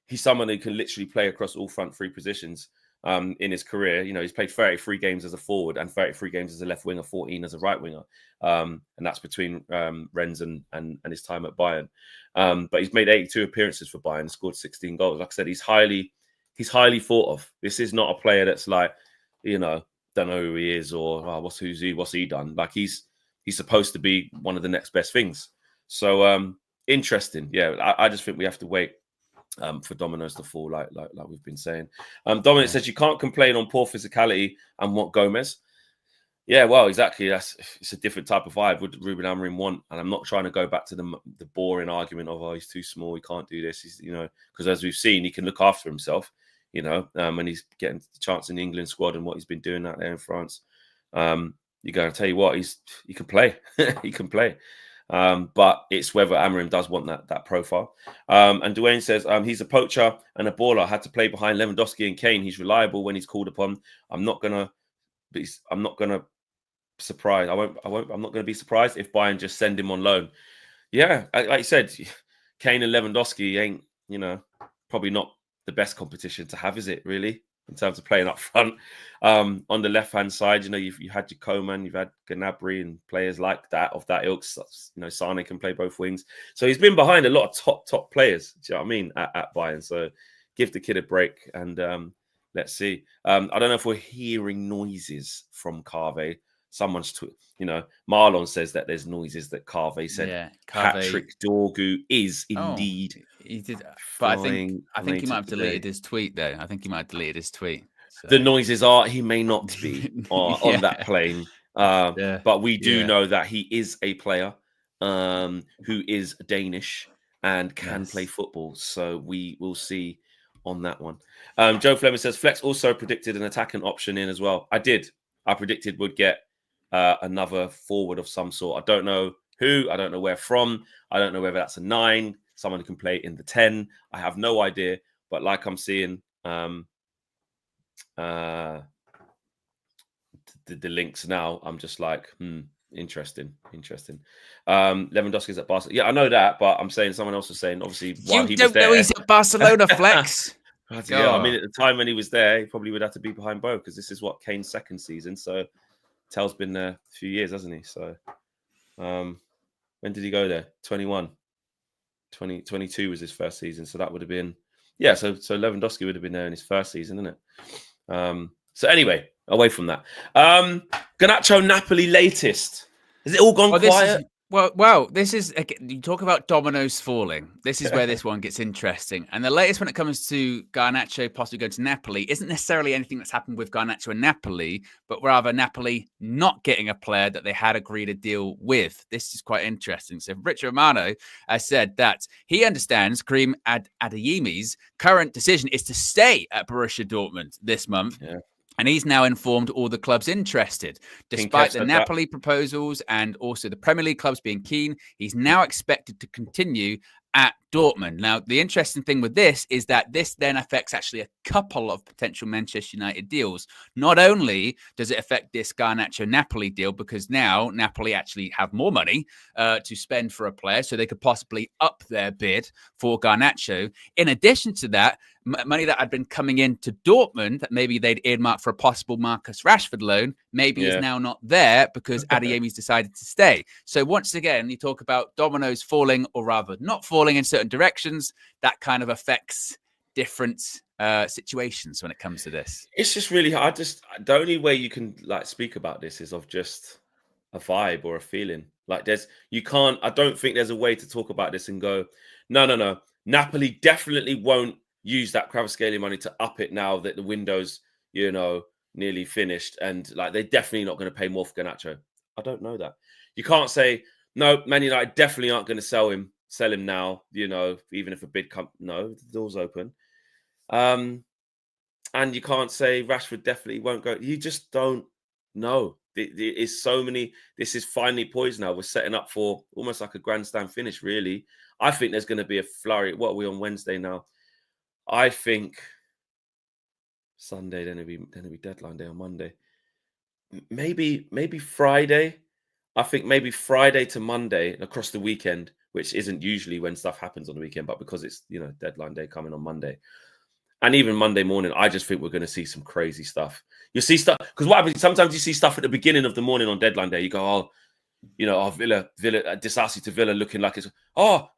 he's someone who can literally play across all front three positions in his career. He's played 33 games as a forward and 33 games as a left winger, 14 as a right winger. And that's between Rennes and his time at Bayern. But he's made 82 appearances for Bayern, scored 16 goals. Like I said, he's highly thought of. This is not a player that's like, don't know who he is or what's he done. Like he's supposed to be one of the next best things. So interesting. Yeah, I just think we have to wait for dominoes to fall, like we've been saying. Dominic says you can't complain on poor physicality and want Gomez. Yeah, well, exactly. It's a different type of vibe. Would Ruben Amorim want? And I'm not trying to go back to the boring argument of he's too small, he can't do this. He's because as we've seen, he can look after himself. And he's getting the chance in the England squad and what he's been doing out there in France. You're going to tell you what, he can play. He can play. But it's whether Amorim does want that profile. And Dwayne says he's a poacher and a baller. Had to play behind Lewandowski and Kane. He's reliable when he's called upon. I'm not gonna surprise. I'm not gonna be surprised if Bayern just send him on loan. Yeah, like you said, Kane and Lewandowski ain't probably not the best competition to have, is it really? In terms of playing up front, on the left-hand side, you had your Coman, you've had Gnabry and players like that of that ilk. Sane can play both wings, so he's been behind a lot of top players. Do you know what I mean at Bayern? So give the kid a break, and let's see. I don't know if we're hearing noises from Carve someone's, Marlon says that there's noises that Carve said Carve. Patrick Dorgu is indeed he did, but I think he might have deleted today. his tweet though. I think he might have deleted his tweet. So. The noises are he may not be on that plane, but we do know that he is a player who is Danish and can play football. So we will see on that one. Joe Fleming says Flex also predicted an attacking option in as well. I did. I predicted would get another forward of some sort. I don't know who. I don't know where from. I don't know whether that's a 9. Someone who can play in the 10. I have no idea. But like I'm seeing the links now, I'm just like, interesting. Lewandowski's at Barcelona. Yeah, I know that, but I'm saying someone else was saying, obviously, while he was there. You don't know he's at Barcelona, Flex. Yeah, I mean, at the time when he was there, he probably would have to be behind Bo because this is what Kane's second season. So Tel's been there a few years, hasn't he? So when did he go there? 21. 2022 was his first season. So that would have been, so Lewandowski would have been there in his first season, isn't it? So anyway, away from that. Garnacho Napoli latest. Has it all gone quiet? Well, this is, you talk about dominoes falling. This is where this one gets interesting. And the latest when it comes to Garnacho possibly going to Napoli isn't necessarily anything that's happened with Garnacho and Napoli, but rather Napoli not getting a player that they had agreed a deal with. This is quite interesting. So Richard Romano has said that he understands Karim Adeyemi's current decision is to stay at Borussia Dortmund this month. Yeah. And he's now informed all the clubs interested. Despite the Napoli proposals and also the Premier League clubs being keen, he's now expected to continue at Dortmund. Now, the interesting thing with this is that this then affects actually a couple of potential Manchester United deals. Not only does it affect this Garnacho-Napoli deal, because now Napoli actually have more money to spend for a player, so they could possibly up their bid for Garnacho. In addition to that, money that had been coming into Dortmund that maybe they'd earmarked for a possible Marcus Rashford loan, maybe is now not there because Adeyemi's decided to stay. So once again, you talk about dominoes falling or rather not falling in certain directions. That kind of affects different situations when it comes to this. It's just really hard. The only way you can speak about this is of just a vibe or a feeling. I don't think there's a way to talk about this and go, no. Napoli definitely won't use that Kvaratskhelia money to up it now that the window's, nearly finished. And they're definitely not going to pay more for Garnacho. I don't know that. You can't say, no, Man United definitely aren't going to sell him now, even if a bid comes. No, the door's open. And you can't say Rashford definitely won't go. You just don't know. It's so many. This is finally poised now. We're setting up for almost like a grandstand finish, really. I think there's going to be a flurry. What are we on Wednesday now? I think Sunday, then it'll be deadline day on Monday. Maybe Friday. I think maybe Friday to Monday across the weekend, which isn't usually when stuff happens on the weekend, but because it's, deadline day coming on Monday. And even Monday morning, I just think we're going to see some crazy stuff. You see stuff, because what happens, sometimes you see stuff at the beginning of the morning on deadline day. You go, Villa, Disasi to Villa looking like it's,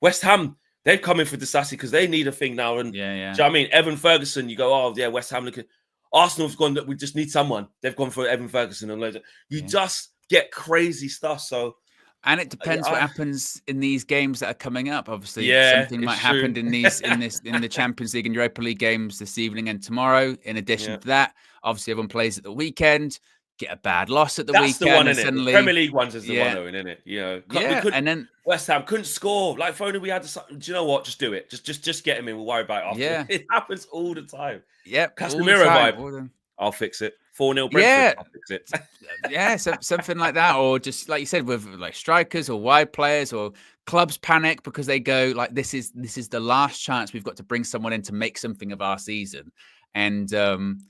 West Ham, they've come in for Disasi because they need a thing now. And do you know what I mean? Evan Ferguson, you go, West Ham looking. Arsenal's gone that we just need someone. They've gone for Evan Ferguson and loads of, just get crazy stuff. So, and it depends what happens in these games that are coming up. Obviously, something might happen in the Champions League and Europa League games this evening and tomorrow. In addition to that, obviously everyone plays at the weekend. Get a bad loss at the weekend. That's the one, suddenly... The Premier League ones is the one, isn't it? And then West Ham couldn't score. Like, if only we had do you know what? Just do it. Just get him in. We'll worry about it after. Yeah. It happens all the time. Yep. Casemiro vibe. I'll fix it. 4-0 Brentford. I'll fix it. So, something like that. Or just, like you said, with strikers or wide players or clubs panic because they go, this is the last chance we've got to bring someone in to make something of our season. And, and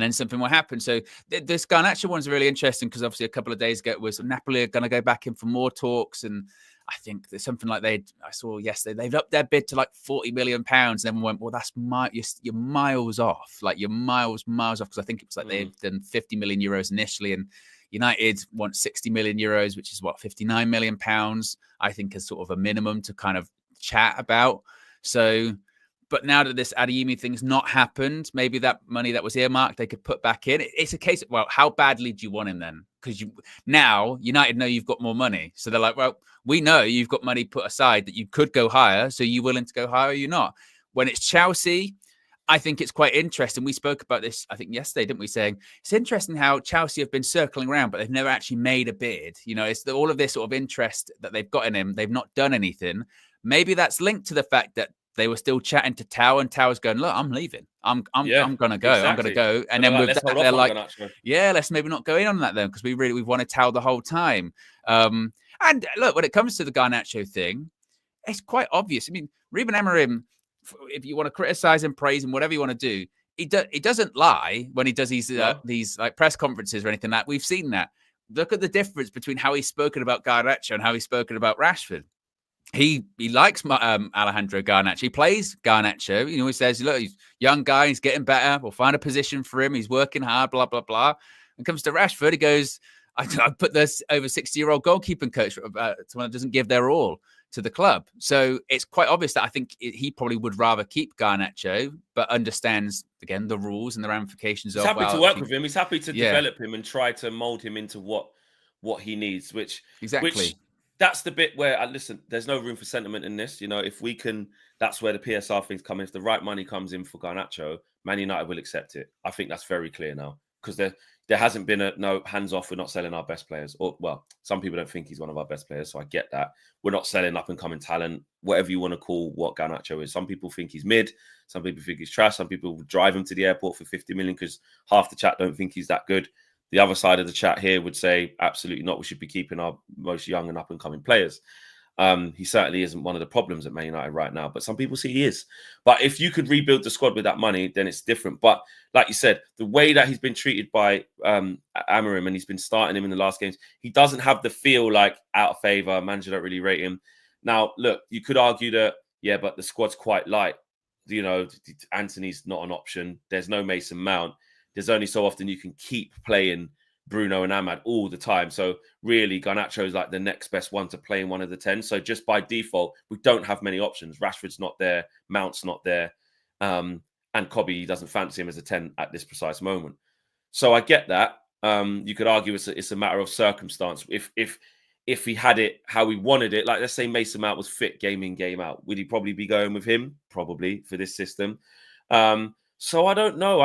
then something will happen. So this Garnacho one's really interesting because obviously a couple of days ago it was Napoli are going to go back in for more talks. And I think there's something like I saw yesterday, they've upped their bid to £40 million. And then went, well, that's you're miles off. You're miles off. Because I think it was they've done 50 million euros initially. And United want 60 million euros, which is 59 million pounds, I think, as sort of a minimum to kind of chat about. So But now that this Adeyemi thing's not happened, maybe that money that was earmarked, they could put back in. It's a case of, well, how badly do you want him then? Because now United know you've got more money. So they're like, well, we know you've got money put aside that you could go higher. So you willing to go higher or you're not? When it's Chelsea, I think it's quite interesting. We spoke about this, I think, yesterday, didn't we? Saying it's interesting how Chelsea have been circling around, but they've never actually made a bid. You know, it's all of this sort of interest that they've got in him. They've not done anything. Maybe that's linked to the fact that they were still chatting to Tao, and Tao's going, look, I'm leaving. I'm gonna go. Exactly. I'm gonna go. And then with that, they're like, yeah, let's maybe not go in on that then, because we've wanted Tao the whole time. And look, when it comes to the Garnacho thing, it's quite obvious. I mean, Ruben Amorim, if you want to criticize him, praise him, whatever you want to do, he doesn't lie when he does these like press conferences or anything like that. We've seen that. Look at the difference between how he's spoken about Garnacho and how he's spoken about Rashford. He likes Alejandro Garnacho. He plays Garnacho. You know, he says, look, he's a young guy. He's getting better. We'll find a position for him. He's working hard, blah, blah, blah. When it comes to Rashford, he goes, I put this over 60-year-old goalkeeping coach, someone that doesn't give their all to the club. So it's quite obvious that I think he probably would rather keep Garnacho, but understands, again, the rules and the ramifications He's happy to work with him. He's happy to develop him and try to mold him into what he needs, which that's the bit where, listen, there's no room for sentiment in this. You know, if we can, that's where the PSR things come in. If the right money comes in for Garnacho, Man United will accept it. I think that's very clear now, because there hasn't been no hands off. We're not selling our best players. Or, well, some people don't think he's one of our best players, so I get that. We're not selling up and coming talent, whatever you want to call what Garnacho is. Some people think he's mid. Some people think he's trash. Some people drive him to the airport for 50 million because half the chat don't think he's that good. The other side of the chat here would say, absolutely not. We should be keeping our most young and up-and-coming players. He certainly isn't one of the problems at Man United right now, but some people see he is. But if you could rebuild the squad with that money, then it's different. But like you said, the way that he's been treated by Amorim, and he's been starting him in the last games, he doesn't have the feel like out of favour. Manager don't really rate him. Now, look, you could argue that, yeah, but the squad's quite light. You know, Anthony's not an option. There's no Mason Mount. There's only so often you can keep playing Bruno and Ahmad all the time. So really, Garnacho is like the next best one to play in one of the 10. So just by default, we don't have many options. Rashford's not there. Mount's not there. And Cobby doesn't fancy him as a 10 at this precise moment. So I get that. You could argue it's a matter of circumstance. If he had it how he wanted it, like let's say Mason Mount was fit game in, game out, would he probably be going with him? Probably, for this system. So I don't know.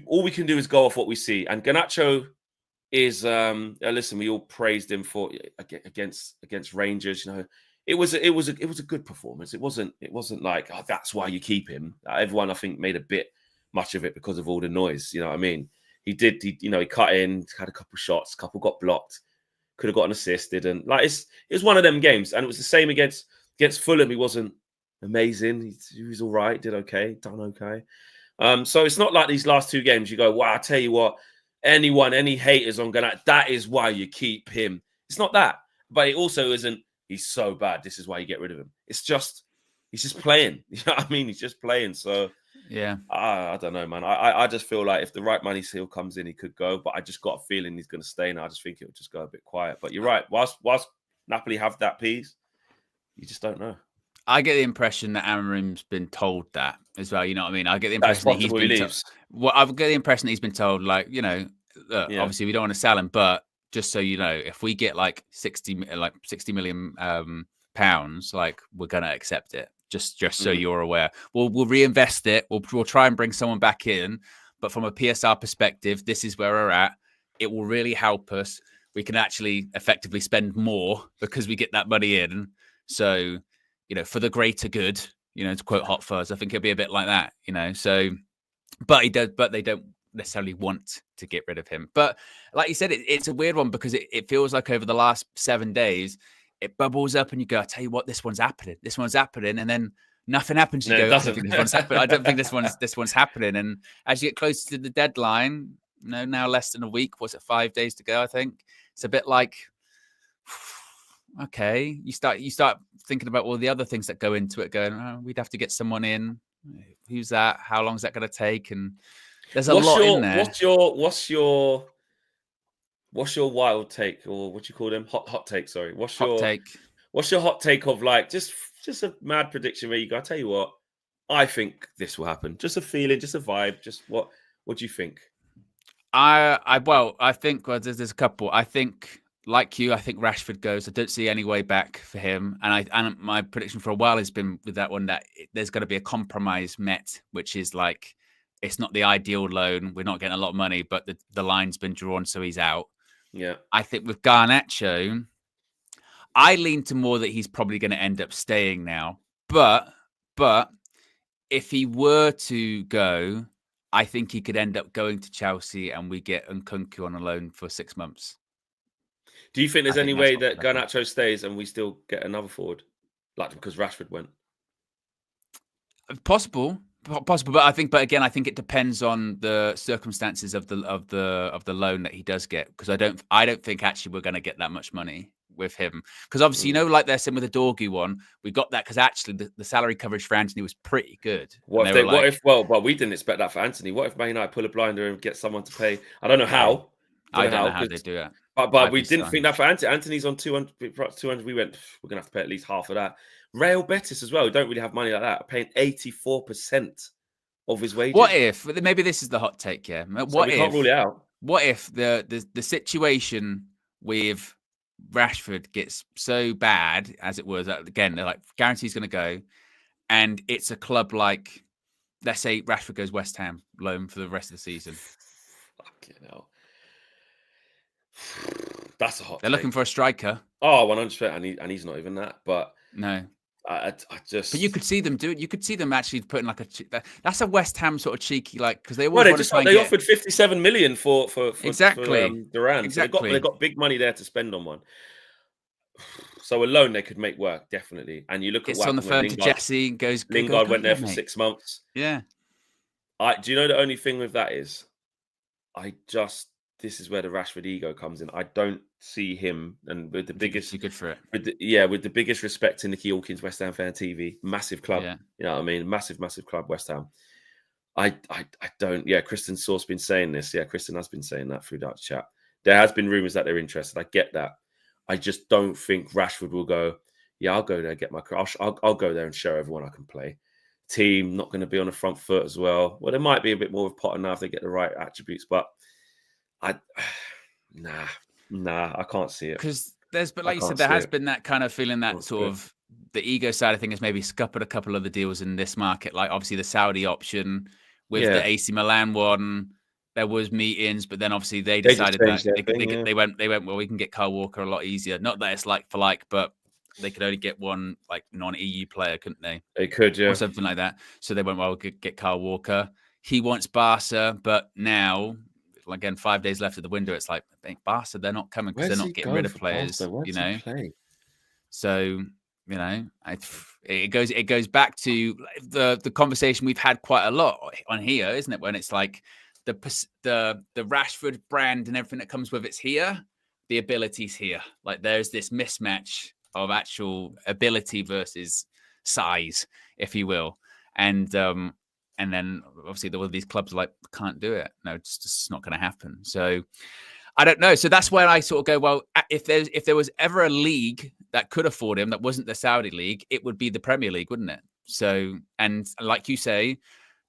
All we can do is go off what we see. And Garnacho is, listen, we all praised him for against Rangers. You know, it was a good performance. It wasn't like, oh, that's why you keep him. Everyone, I think, made a bit much of it because of all the noise. You know what I mean? He cut in, had a couple shots, a couple got blocked, could have got an assist, didn't. Like it was one of them games, and it was the same against Fulham. He wasn't amazing. He was all right, did okay, done okay. So it's not like these last two games you go, wow, I tell you what, any haters on Garnacho, that is why you keep him. It's not that. But it also isn't, he's so bad, this is why you get rid of him. It's just, he's just playing. You know what I mean? He's just playing. So, yeah, I don't know, man. I just feel like if the right money still comes in, he could go. But I just got a feeling he's going to stay now. I just think it would just go a bit quiet. But you're right. Whilst Napoli have that piece, you just don't know. I get the impression that Amorim's been told that as well. You know what I mean? I get the impression that he's been told. Well, I get the impression that he's been told, like, you know, look, obviously we don't want to sell him, but just so you know, if we get like 60 million pounds, like we're gonna accept it. Just so you're aware. We'll reinvest it. We'll try and bring someone back in, but from a PSR perspective, this is where we're at. It will really help us. We can actually effectively spend more because we get that money in. So, you know, for the greater good, you know, to quote Hot Fuzz, I think it'll be a bit like that, you know. So, but they don't necessarily want to get rid of him. But like you said, it's a weird one because it feels like over the last 7 days, it bubbles up and you go, I tell you what, this one's happening, and then nothing happens. You go, I don't think this one's happening. I don't think this one's happening. And as you get closer to the deadline, you know, now less than a week, was it 5 days to go? I think it's a bit like, okay, you start thinking about all the other things that go into it, going, oh, we'd have to get someone in. Who's that? How long is that going to take? And there's a lot in there. What's your wild take, or what you call them? Hot take, sorry. What's your take? What's your hot take of like just just a mad prediction where you go, I tell you what, I think this will happen. Just a feeling, just a vibe. Just what do you think? I think there's a couple. I think, like you, I think Rashford goes. I don't see any way back for him. And my prediction for a while has been with that one that there's going to be a compromise met, which is like it's not the ideal loan. We're not getting a lot of money, but the line's been drawn, so he's out. Yeah. I think with Garnacho, I lean to more that he's probably going to end up staying now. But if he were to go, I think he could end up going to Chelsea and we get Nkunku on a loan for 6 months. Do you think there's any way that Garnacho stays and we still get another forward? Like because Rashford went? Possible. But I think it depends on the circumstances of the loan that he does get. Because I don't think actually we're going to get that much money with him. Because obviously, like they're saying with the Dorgu one, we got that because actually the salary coverage for Anthony was pretty good. Well, we didn't expect that for Anthony. What if Man United pull a blinder and get someone to pay? I don't know how. I don't know how they do it. But we didn't think that for Anthony. Anthony's on 200. We went, we're going to have to pay at least half of that. Real Betis as well, who don't really have money like that, paying 84% of his wages. What if, maybe this is the hot take, yeah. We can't rule it out. What if the situation with Rashford gets so bad as it was, again, they're like, guarantee's going to go, and it's a club like, let's say Rashford goes West Ham loan for the rest of the season. Fucking hell. That's a hot They're looking for a striker. Oh, 100%. And he's not even that. But no. I just. But you could see them do it. You could see them actually putting like that's a West Ham sort of cheeky, like, because they offered 57 million for exactly Duran. Exactly. So they got big money there to spend on one. So a loan they could make work, definitely. And you look at on the phone to Jesse, goes. Lingard went there for 6 months. Yeah. Do you know the only thing with that is, this is where the Rashford ego comes in. I don't see him, and with the biggest, too good for it. With the biggest respect to Nicky Hawkins, West Ham Fan TV, massive club. Yeah. You know what I mean? Massive club, West Ham. I don't. Yeah, Kristen Source been saying this. Yeah, Kristen has been saying that through that chat. There has been rumours that they're interested. I get that. I just don't think Rashford will go. Yeah, I'll go there, get my. I'll go there and show everyone I can play. Team not going to be on the front foot as well. Well, there might be a bit more of Potter now if they get the right attributes, but I can't see it. Because like you said, there has been that kind of feeling that sort of the ego side of things has maybe scuppered a couple of the deals in this market. Like obviously the Saudi option with the AC Milan one, there was meetings, but then obviously they decided that they went, well, we can get Kyle Walker a lot easier. Not that it's like for like, but they could only get one like non-EU player, couldn't they? They could, yeah. Or something like that. So they went, well, we could get Kyle Walker. He wants Barca, but now, again, 5 days left of the window, it's like, Barca, they're not coming because they're not getting rid of players, you know? So, you know, it goes back to the conversation we've had quite a lot on here, isn't it? When it's like the Rashford brand and everything that comes with it's here, the ability's here. Like there's this mismatch of actual ability versus size, if you will. And then obviously all of these clubs are like, can't do it. No, it's just not going to happen. So I don't know. So that's where I sort of go, well, if there was ever a league that could afford him that wasn't the Saudi league, it would be the Premier League, wouldn't it? So, and like you say,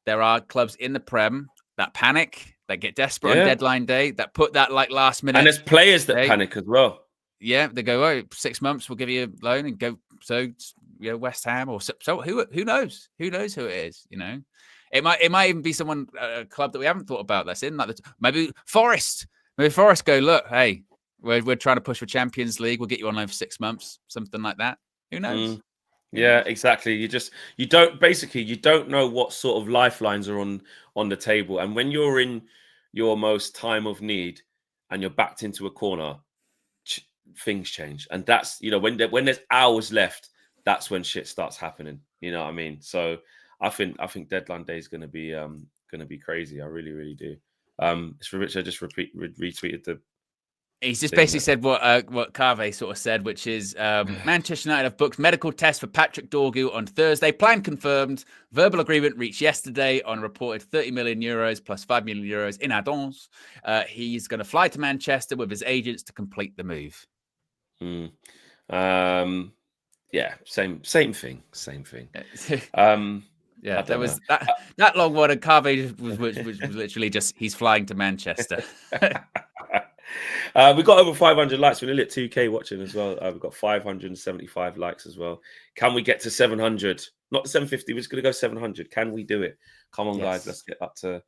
there are clubs in the Prem that panic, that get desperate on deadline day, that put that like last minute. And there's players that panic as well. Yeah, they go, oh, 6 months, we'll give you a loan and go. So, West Ham or so who knows? Who knows who it is? You know, it might even be someone, a club that we haven't thought about that's in like maybe Forest. Maybe Forest go, look, hey, we're trying to push for Champions League. We'll get you on loan for 6 months, something like that. Who knows? Yeah, exactly. You don't know what sort of lifelines are on the table. And when you're in your most time of need and you're backed into a corner, things change. And that's, when there's hours left, that's when shit starts happening. You know what I mean? So I think deadline day is going to be crazy. I really, really do. It's for Richard. Just retweeted the. He's just basically said what Carve sort of said, which is Manchester United have booked medical tests for Patrick Dorgu on Thursday. Plan confirmed. Verbal agreement reached yesterday on reported 30 million euros plus 5 million euros in add-ons. He's going to fly to Manchester with his agents to complete the move. Yeah, Yeah, same thing. Yeah, I there don't was know. that long one, and Carvey was literally just he's flying to Manchester. We got over 500 likes. We're nearly at 2K watching as well. We've got 575 likes as well. Can we get to 700? Not 750. We're just going to go 700. Can we do it? Come on, guys. Let's get up to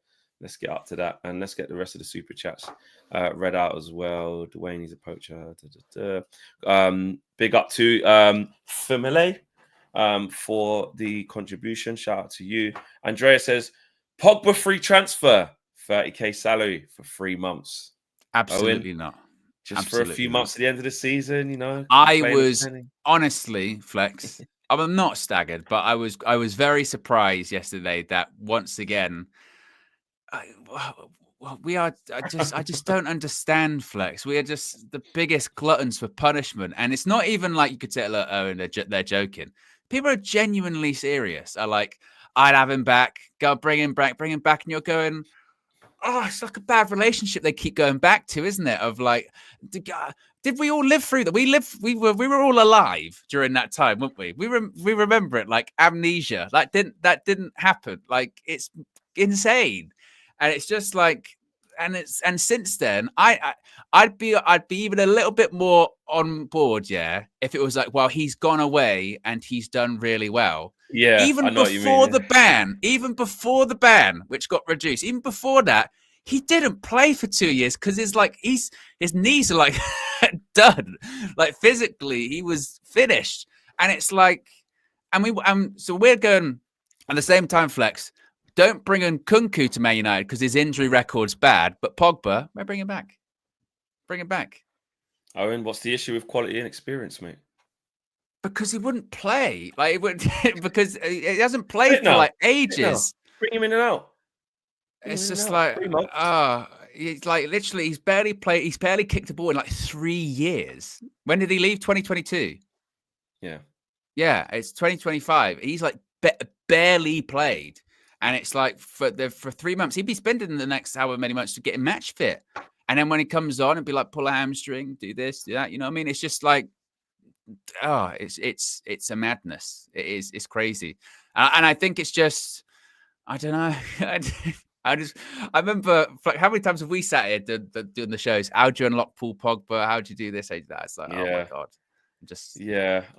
that, and let's get the rest of the super chats read out as well. Dwayne, he's a poacher. Big up to Famile for the contribution. Shout out to you. Andrea says Pogba free transfer, 30k salary for 3 months. Absolutely Owen, not. Just Absolutely for a few not. months at the end of the season, you know. I was honestly, Flex. I'm not staggered, but I was very surprised yesterday that once again, we are. I just don't understand, Flex. We are just the biggest gluttons for punishment, and it's not even like you could say, "Look, oh, and they're joking." People are genuinely serious. Are like, "I'd have him back. Go bring him back," and you're going, "Oh, it's like a bad relationship they keep going back to, isn't it? Of like, did we all live through that? We were all alive during that time, weren't we? We remember it like amnesia. That didn't happen. Like, it's insane, and it's just like, and since then, I'd be even a little bit more on board, yeah, if it was like, well, he's gone away and he's done really well. Yeah, even before the ban, which got reduced, even before that, he didn't play for 2 years because his knees are like done. Like, physically, he was finished. And it's like, so we're going at the same time, Flex. Don't bring in Kunku to Man United because his injury record's bad. But Pogba, we're bringing back. Bring him back. Owen, what's the issue with quality and experience, mate? Because he wouldn't play, because he hasn't played for like ages. Bring him in and out. It's just like, he's like literally, he's barely played. He's barely kicked a ball in like 3 years. When did he leave? 2022. Yeah, it's 2025. He's like barely played, and it's like for 3 months he'd be spending the next however many months to get him match fit, and then when he comes on, it'd be like pull a hamstring, do this, do that. You know what I mean? It's just like, oh, it's a madness. It's crazy, and I think it's just, I don't know. I remember, like, how many times have we sat here doing the shows? How do you unlock Paul Pogba? How do you do this? How do that? It's like, oh my god,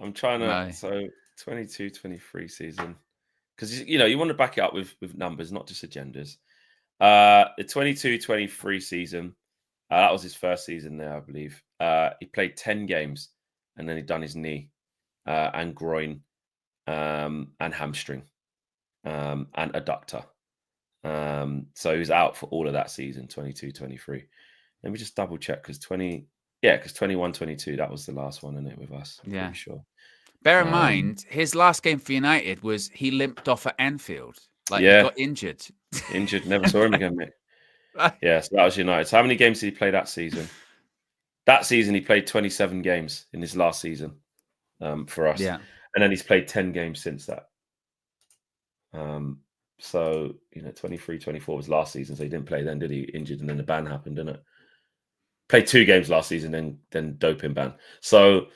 I'm trying to. So 22-23 season, because you want to back it up with numbers, not just agendas. The 22-23 season, that was his first season there, I believe. He played 10 games. And then he'd done his knee and groin and hamstring and adductor. So he was out for all of that season, 22-23. Let me just double check because 21-22, that was the last one, isn't it, with us? I'm pretty sure. Bear in mind, his last game for United was he limped off at Anfield. Like, he got injured. Never saw him again, mate. Yeah, so that was United. So how many games did he play that season? That season, he played 27 games in his last season for us. Yeah. And then he's played 10 games since that. So, 23-24 was last season. So he didn't play then, did he? Injured, and then the ban happened, didn't it? Played 2 games last season, then doping ban. So,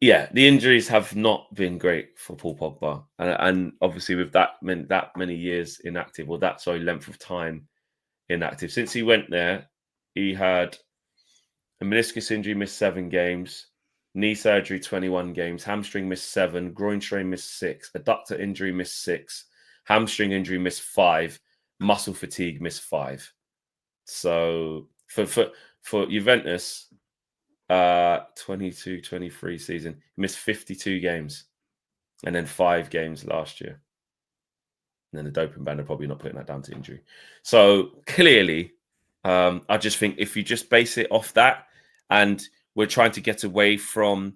yeah, the injuries have not been great for Paul Pogba. And obviously with that many years inactive, or length of time inactive. Since he went there, he had a meniscus injury, missed 7 games. Knee surgery, 21 games. Hamstring, missed 7. Groin strain, missed 6. Adductor injury, missed 6. Hamstring injury, missed 5. Muscle fatigue, missed 5. So for Juventus, 22-23 season, he missed 52 games. And then 5 games last year. And then the doping ban are probably not putting that down to injury. So clearly, I just think if you just base it off that, and we're trying to get away from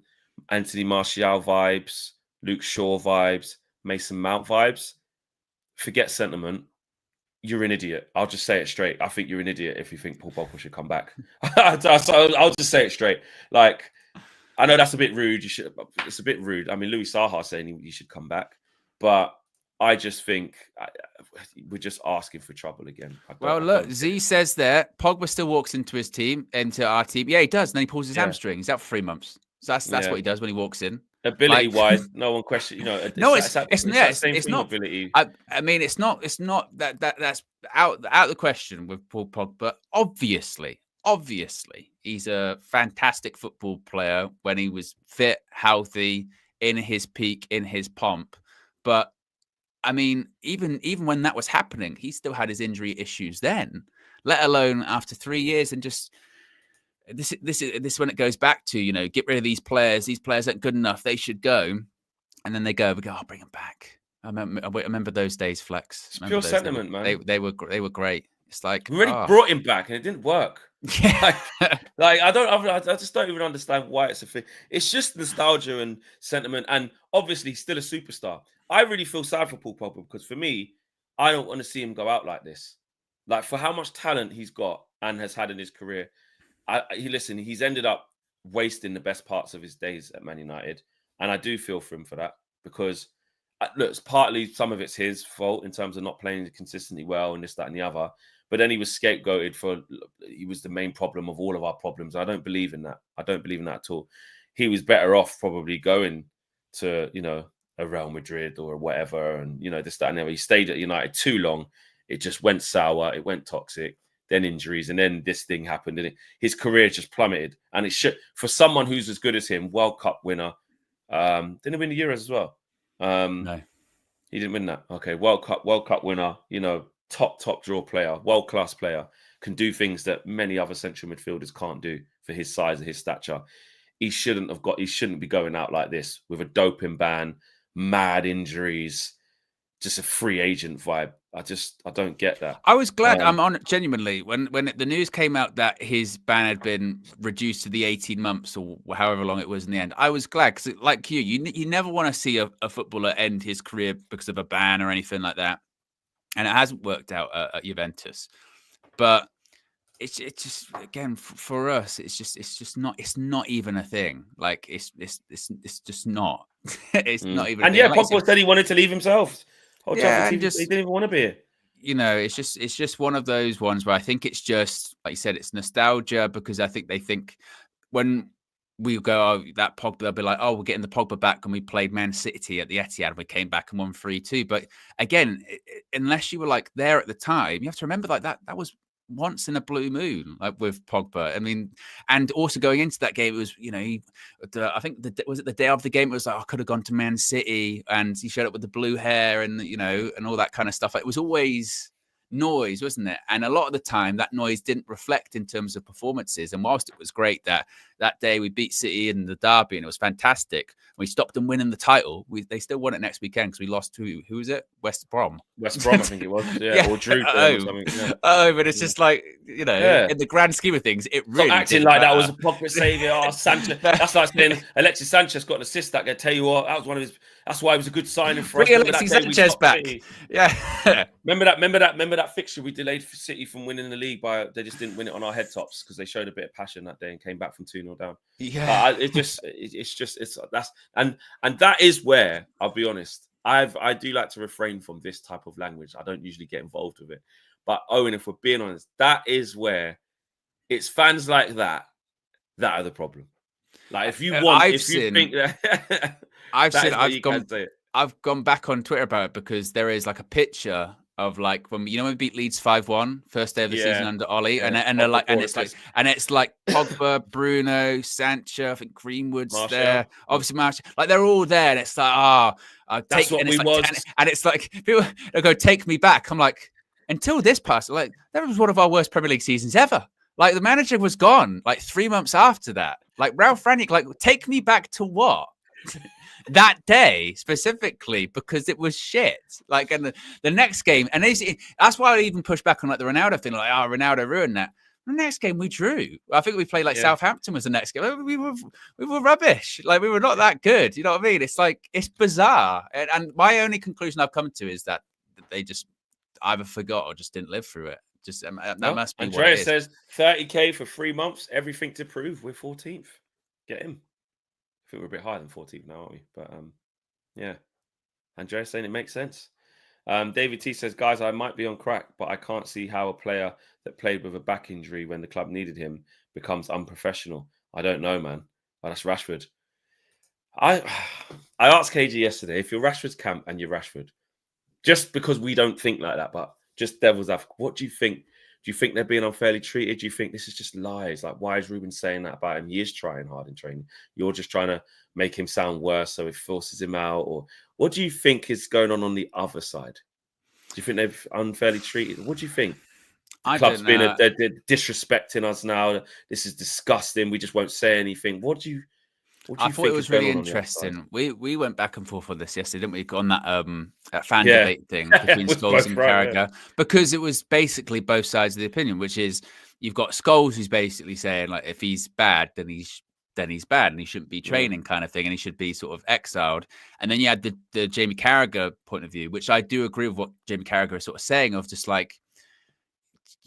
Anthony Martial vibes, Luke Shaw vibes, Mason Mount vibes, forget sentiment. You're an idiot. I'll just say it straight. I think you're an idiot if you think Paul Pogba should come back. So I'll just say it straight. Like, I know that's a bit rude. It's a bit rude. I mean, Louis Saha saying he should come back, but I just think we're just asking for trouble again. Well, look, Z says there, Pogba still walks into our team. Yeah, he does. And then he pulls his hamstring. He's out for 3 months. So that's what he does when he walks in. Ability-wise, no one question. You know, No, it's that same it's thing. not. Ability. I mean, it's not that's out the question with Paul Pogba. Obviously, he's a fantastic football player when he was fit, healthy, in his peak, in his pomp. But I mean, even when that was happening, he still had his injury issues then. Let alone after 3 years, and just this is when it goes back to, you know, get rid of these players. These players aren't good enough. They should go. And then we go, I'll bring them back. I remember those days, Flex. It's pure sentiment, man. They were great. It's like we already brought him back, and it didn't work. Yeah. like I just don't even understand why it's a thing. It's just nostalgia and sentiment, and obviously he's still a superstar. I really feel sad for Paul Pogba because for me, I don't want to see him go out like this. Like for how much talent he's got and has had in his career, he's ended up wasting the best parts of his days at Man United. And I do feel for him for that because, look, it's partly some of it's his fault in terms of not playing consistently well and this, that, and the other. But then he was scapegoated he was the main problem of all of our problems. I don't believe in that. I don't believe in that at all. He was better off probably going to, you know, a Real Madrid or whatever. And, you know, this, that, and the other. He stayed at United too long. It just went sour. It went toxic. Then injuries. And then this thing happened. And his career just plummeted. And it should, for someone who's as good as him, World Cup winner, didn't he win the Euros as well? No, he didn't win that. Okay, World Cup winner. You know, top draw player, world class player, can do things that many other central midfielders can't do for his size and his stature. He shouldn't be going out like this with a doping ban, mad injuries, just a free agent vibe. I don't get that. I was glad. I'm on genuinely when the news came out that his ban had been reduced to the 18 months or however long it was in the end. I was glad because, like you never want to see a footballer end his career because of a ban or anything like that, and it hasn't worked out at Juventus. But it's just, again, for us, it's not even a thing. Like it's just not. It's not even. And yeah, Pogba said he wanted to leave himself. He didn't even want to be here. You know, it's just one of those ones where I think it's just, like you said, it's nostalgia because I think they think when we go, that Pogba, they'll be like, oh, we're getting the Pogba back when we played Man City at the Etihad and we came back and won 3-2. But again, unless you were like there at the time, you have to remember like that was once in a blue moon, like with Pogba. I mean, and also going into that game, it was, you know, I think was it the day of the game? It was like, I could have gone to Man City, and he showed up with the blue hair and, you know, and all that kind of stuff. It was always noise, wasn't it? And a lot of the time that noise didn't reflect in terms of performances. And whilst it was great that day we beat City in the derby and it was fantastic, we stopped them winning the title. They still won it next weekend because we lost to, who was it? West Brom, I think it was. Yeah. Or drew or something. Yeah. But it's just like, you know, in the grand scheme of things, it really acting like that was a Pogba saviour. Oh, Sanchez. That's like saying Alexis Sanchez got an assist that. I tell you what, that was one of his. That's why it was a good signing for us. Bring Alexis Sanchez back. City. Yeah. Remember that fixture we delayed for City from winning the league by they just didn't win it on our head tops because they showed a bit of passion that day and came back from 2-0 down. Yeah. And that is where, I'll be honest, I do like to refrain from this type of language. I don't usually get involved with it. But Owen, if we're being honest, that is where it's fans like that are the problem. Like if you think that I've gone back on Twitter about it because there is like a picture of like when we beat Leeds 5-1 first day of the season under Ollie, and it's like Pogba, Bruno, Sancho, I think Greenwood's Martial. there, obviously Martial, like they're all there, and it's like that's what we was, and it's like people go take me back. I'm like, until this past, like that was one of our worst Premier League seasons ever. Like the manager was gone like 3 months after that. Like Ralph Rangnick, like take me back to what? That day specifically, because it was shit. Like, and the next game, and that's why I even pushed back on like the Ronaldo thing. Like, Ronaldo ruined that. The next game we drew. I think we played like Southampton was the next game. We were rubbish. Like we were not that good. You know what I mean? It's like it's bizarre. And my only conclusion I've come to is that they just either forgot or just didn't live through it. Just that must be. Andrea says 30K for 3 months. Everything to prove. We're 14th. Get him. I think we're a bit higher than 14th now, aren't we? But yeah. Andrea's saying it makes sense. David T says, guys, I might be on crack, but I can't see how a player that played with a back injury when the club needed him becomes unprofessional. I don't know, man. Oh, that's Rashford. I asked KG yesterday, if you're Rashford's camp and you're Rashford, just because we don't think like that, but just devil's advocate, what do you think? Do you think they're being unfairly treated? Do you think this is just lies? Like, why is Ruben saying that about him? He is trying hard in training. You're just trying to make him sound worse, so it forces him out. Or what do you think is going on the other side? Do you think they've unfairly treated? What do you think? The I club's don't know. they're disrespecting us now. This is disgusting. We just won't say anything. What do you I thought think it was is going really on the other side? interesting. We went back and forth on this yesterday, didn't we? On that fan Yeah. debate thing between Was Scholes both and right, yeah. Carragher, because it was basically both sides of the opinion, which is you've got Scholes who's basically saying like if he's bad, then he's bad and he shouldn't be training kind of thing, and he should be sort of exiled. And then you had the Jamie Carragher point of view, which I do agree with what Jamie Carragher is sort of saying, of just like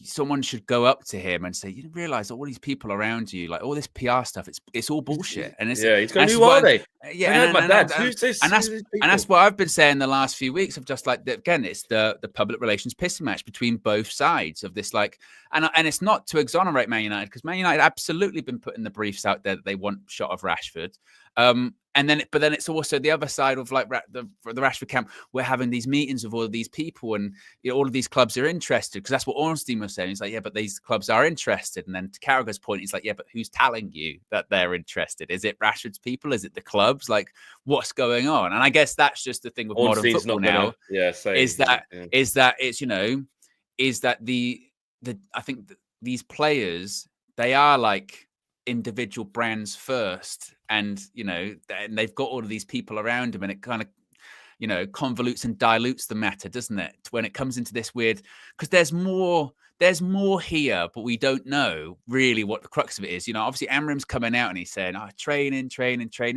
someone should go up to him and say, you realize all these people around you, like all this PR stuff, it's all bullshit. And it's he's going, who are they? Yeah, I heard my dad. Who's this? And that's what I've been saying the last few weeks of just like again, it's the public relations pissing match between both sides of this, like, and it's not to exonerate Man United, because Man United absolutely been putting the briefs out there that they want shot of Rashford. But then it's also the other side of like the Rashford camp. We're having these meetings with all of these people, and all of these clubs are interested, because that's what Ornstein was saying. He's like, yeah, but these clubs are interested. And then to Carragher's point, he's like, yeah, but who's telling you that they're interested? Is it Rashford's people? Is it the clubs? Like, what's going on? And I guess that's just the thing with modern football now. Is that I think these players, they are like individual brands first, and and they've got all of these people around them, and it kind of convolutes and dilutes the matter, doesn't it, when it comes into this weird, because there's more here, but we don't know really what the crux of it is. Obviously Amram's coming out and he's saying, training,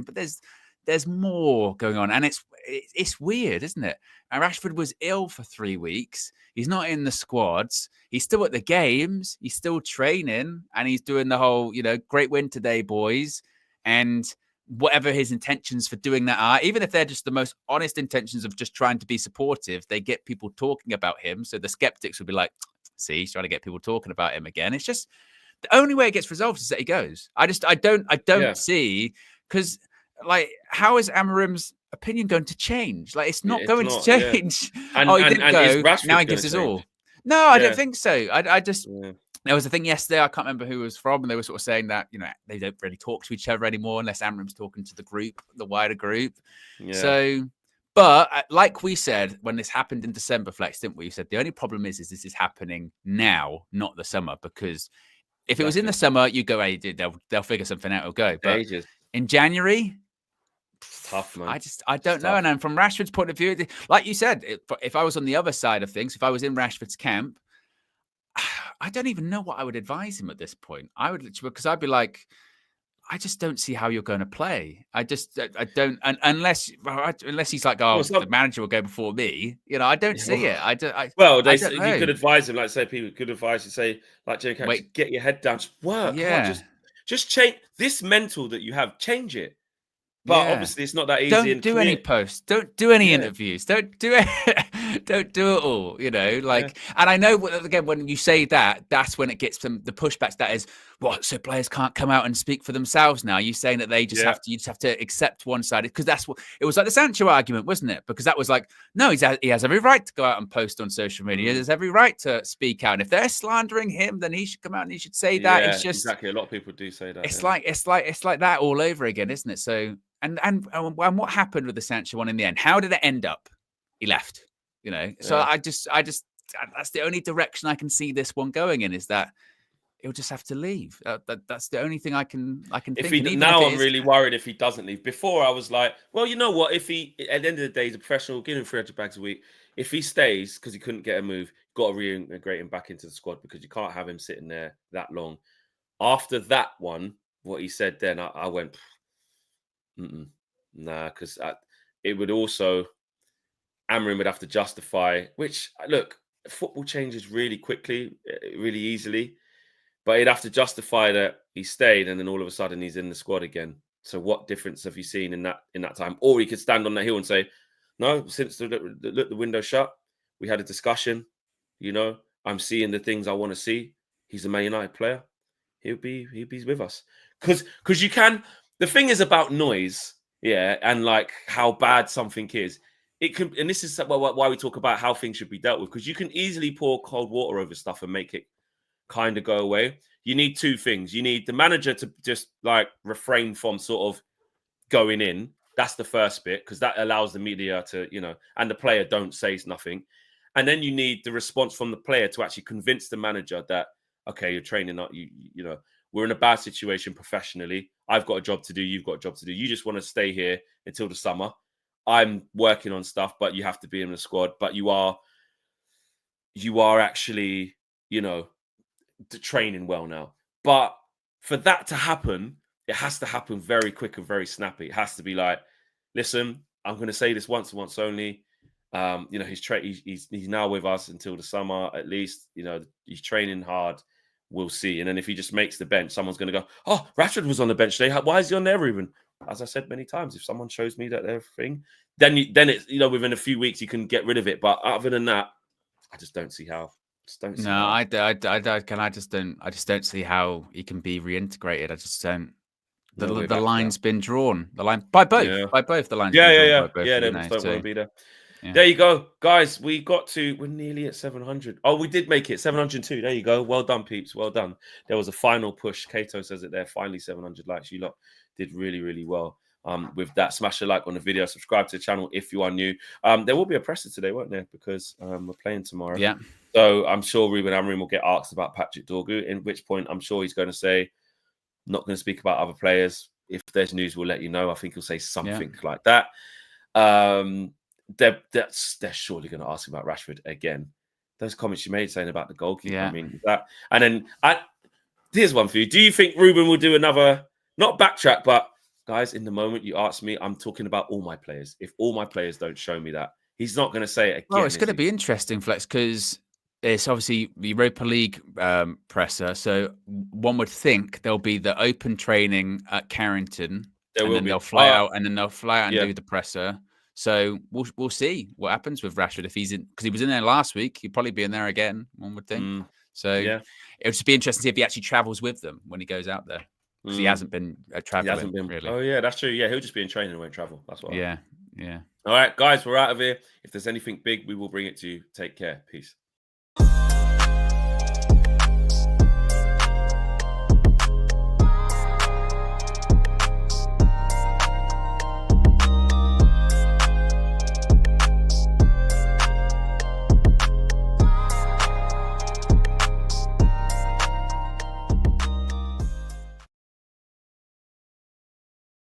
but there's more going on, and it's weird, isn't it? And Rashford was ill for 3 weeks. He's not in the squads. He's still at the games. He's still training, and he's doing the whole, great win today, boys. And whatever his intentions for doing that are, even if they're just the most honest intentions of just trying to be supportive, they get people talking about him. So the skeptics would be like, see, he's trying to get people talking about him again. It's just the only way it gets resolved is that he goes. I don't see, because like, how is Amarim's opinion going to change? Like, it's not going to change. Yeah. He didn't go. Now he gives us all. No, I don't think so. I just there was a thing yesterday. I can't remember who it was from, and they were sort of saying that they don't really talk to each other anymore unless Amarim's talking to the group, the wider group. Yeah. So, but like we said when this happened in December, Flex, didn't we? You said the only problem is this is happening now, not the summer, because if it was in the summer, you go, hey, they'll figure something out. It'll go. But in January, tough, man. I don't know. And from Rashford's point of view, like you said, if I was on the other side of things, if I was in Rashford's camp, I don't even know what I would advise him at this point. I would, because I'd be like, I just don't see how you're going to play. I don't, unless he's like, the manager will go before me. I don't see it. You could advise him, like say people could advise you, say like Jay, get your head down, just work. Yeah, just change this mental that you have. Change it. But obviously, it's not that easy. Don't do any posts. Don't do any interviews. Don't do it. Don't do it all. And I know again when you say that, that's when it gets the pushbacks. That is so players can't come out and speak for themselves now. You're saying that they just have to. You just have to accept one side, because that's what it was like the Sancho argument, wasn't it? Because that was like, no, he has every right to go out and post on social media. He has every right to speak out. And if they're slandering him, then he should come out and he should say that. It's just exactly. A lot of people do say that. It's like that all over again, isn't it? So. And what happened with the Sancho one in the end? How did it end up? He left, So I just that's the only direction I can see this one going in, is that he'll just have to leave. That's the only thing I can think. I'm really worried if he doesn't leave. Before I was like, well, you know what? If he at the end of the day he's a professional, give him 300 bags a week. If he stays because he couldn't get a move, got to reintegrate him back into the squad, because you can't have him sitting there that long. After that one, what he said then, I went. Nah, because it would also, Amarim would have to justify, which, look, football changes really quickly, really easily, but he'd have to justify that he stayed and then all of a sudden he's in the squad again. So what difference have you seen in that time? Or he could stand on that hill and say, no, since the window shut, we had a discussion, I'm seeing the things I want to see. He's a Man United player. He'll be with us. Because you can. The thing is about noise yeah, and like how bad something is. It can, and this is why we talk about how things should be dealt with, because you can easily pour cold water over stuff and make it kind of go away. You need two things. You need the manager to just like refrain from sort of going in. That's the first bit, because that allows the media to, and the player don't say nothing. And then you need the response from the player to actually convince the manager that, okay, you're training up, we're in a bad situation professionally. I've got a job to do. You've got a job to do. You just want to stay here until the summer. I'm working on stuff, but you have to be in the squad. But you are actually, training well now. But for that to happen, it has to happen very quick and very snappy. It has to be like, listen, I'm going to say this once and once only. He's now with us until the summer at least. He's training hard. We'll see. And then if he just makes the bench, someone's going to go, oh, Rashford was on the bench today. Why is he on there, Ruben? As I said many times, if someone shows me that they're a thing, then it's, within a few weeks you can get rid of it. But other than that, I just don't see how. I just don't see how he can be reintegrated. I just don't. The line's been drawn. The line by both. Yeah. By both. The line's been drawn. Yeah. By both, they just don't want to be there. Yeah. There you go, guys. We're nearly at 700. Oh, we did make it 702. There you go. Well done, peeps. Well done. There was a final push. Kato says it there. Finally, 700 likes. You lot did really, really well. With that, smash a like on the video. Subscribe to the channel if you are new. There will be a presser today, won't there? Because we're playing tomorrow. Yeah. So I'm sure Ruben Amorim will get asked about Patrick Dorgu. In which point, I'm sure he's going to say, "Not going to speak about other players. If there's news, we'll let you know." I think he'll say something like that. They're surely going to ask about Rashford again. Those comments you made saying about the goalkeeper. Yeah. I mean that. And then here's one for you. Do you think Ruben will do another? Not backtrack, but guys, in the moment you asked me, I'm talking about all my players. If all my players don't show me that, he's not going to say it again. Well, it's going to be interesting, Flex, because it's obviously the Europa League presser. So one would think there'll be the open training at Carrington, they'll fly out, and then they'll fly out and do the presser. So we'll see what happens with Rashford if he's in, because he was in there last week. He'd probably be in there again, one would think. So it would just be interesting to see if he actually travels with them when he goes out there. Because he hasn't been traveling. Really. Oh, yeah, that's true. Yeah, he'll just be in training and won't travel. That's what. Yeah. All right, guys, we're out of here. If there's anything big, we will bring it to you. Take care. Peace.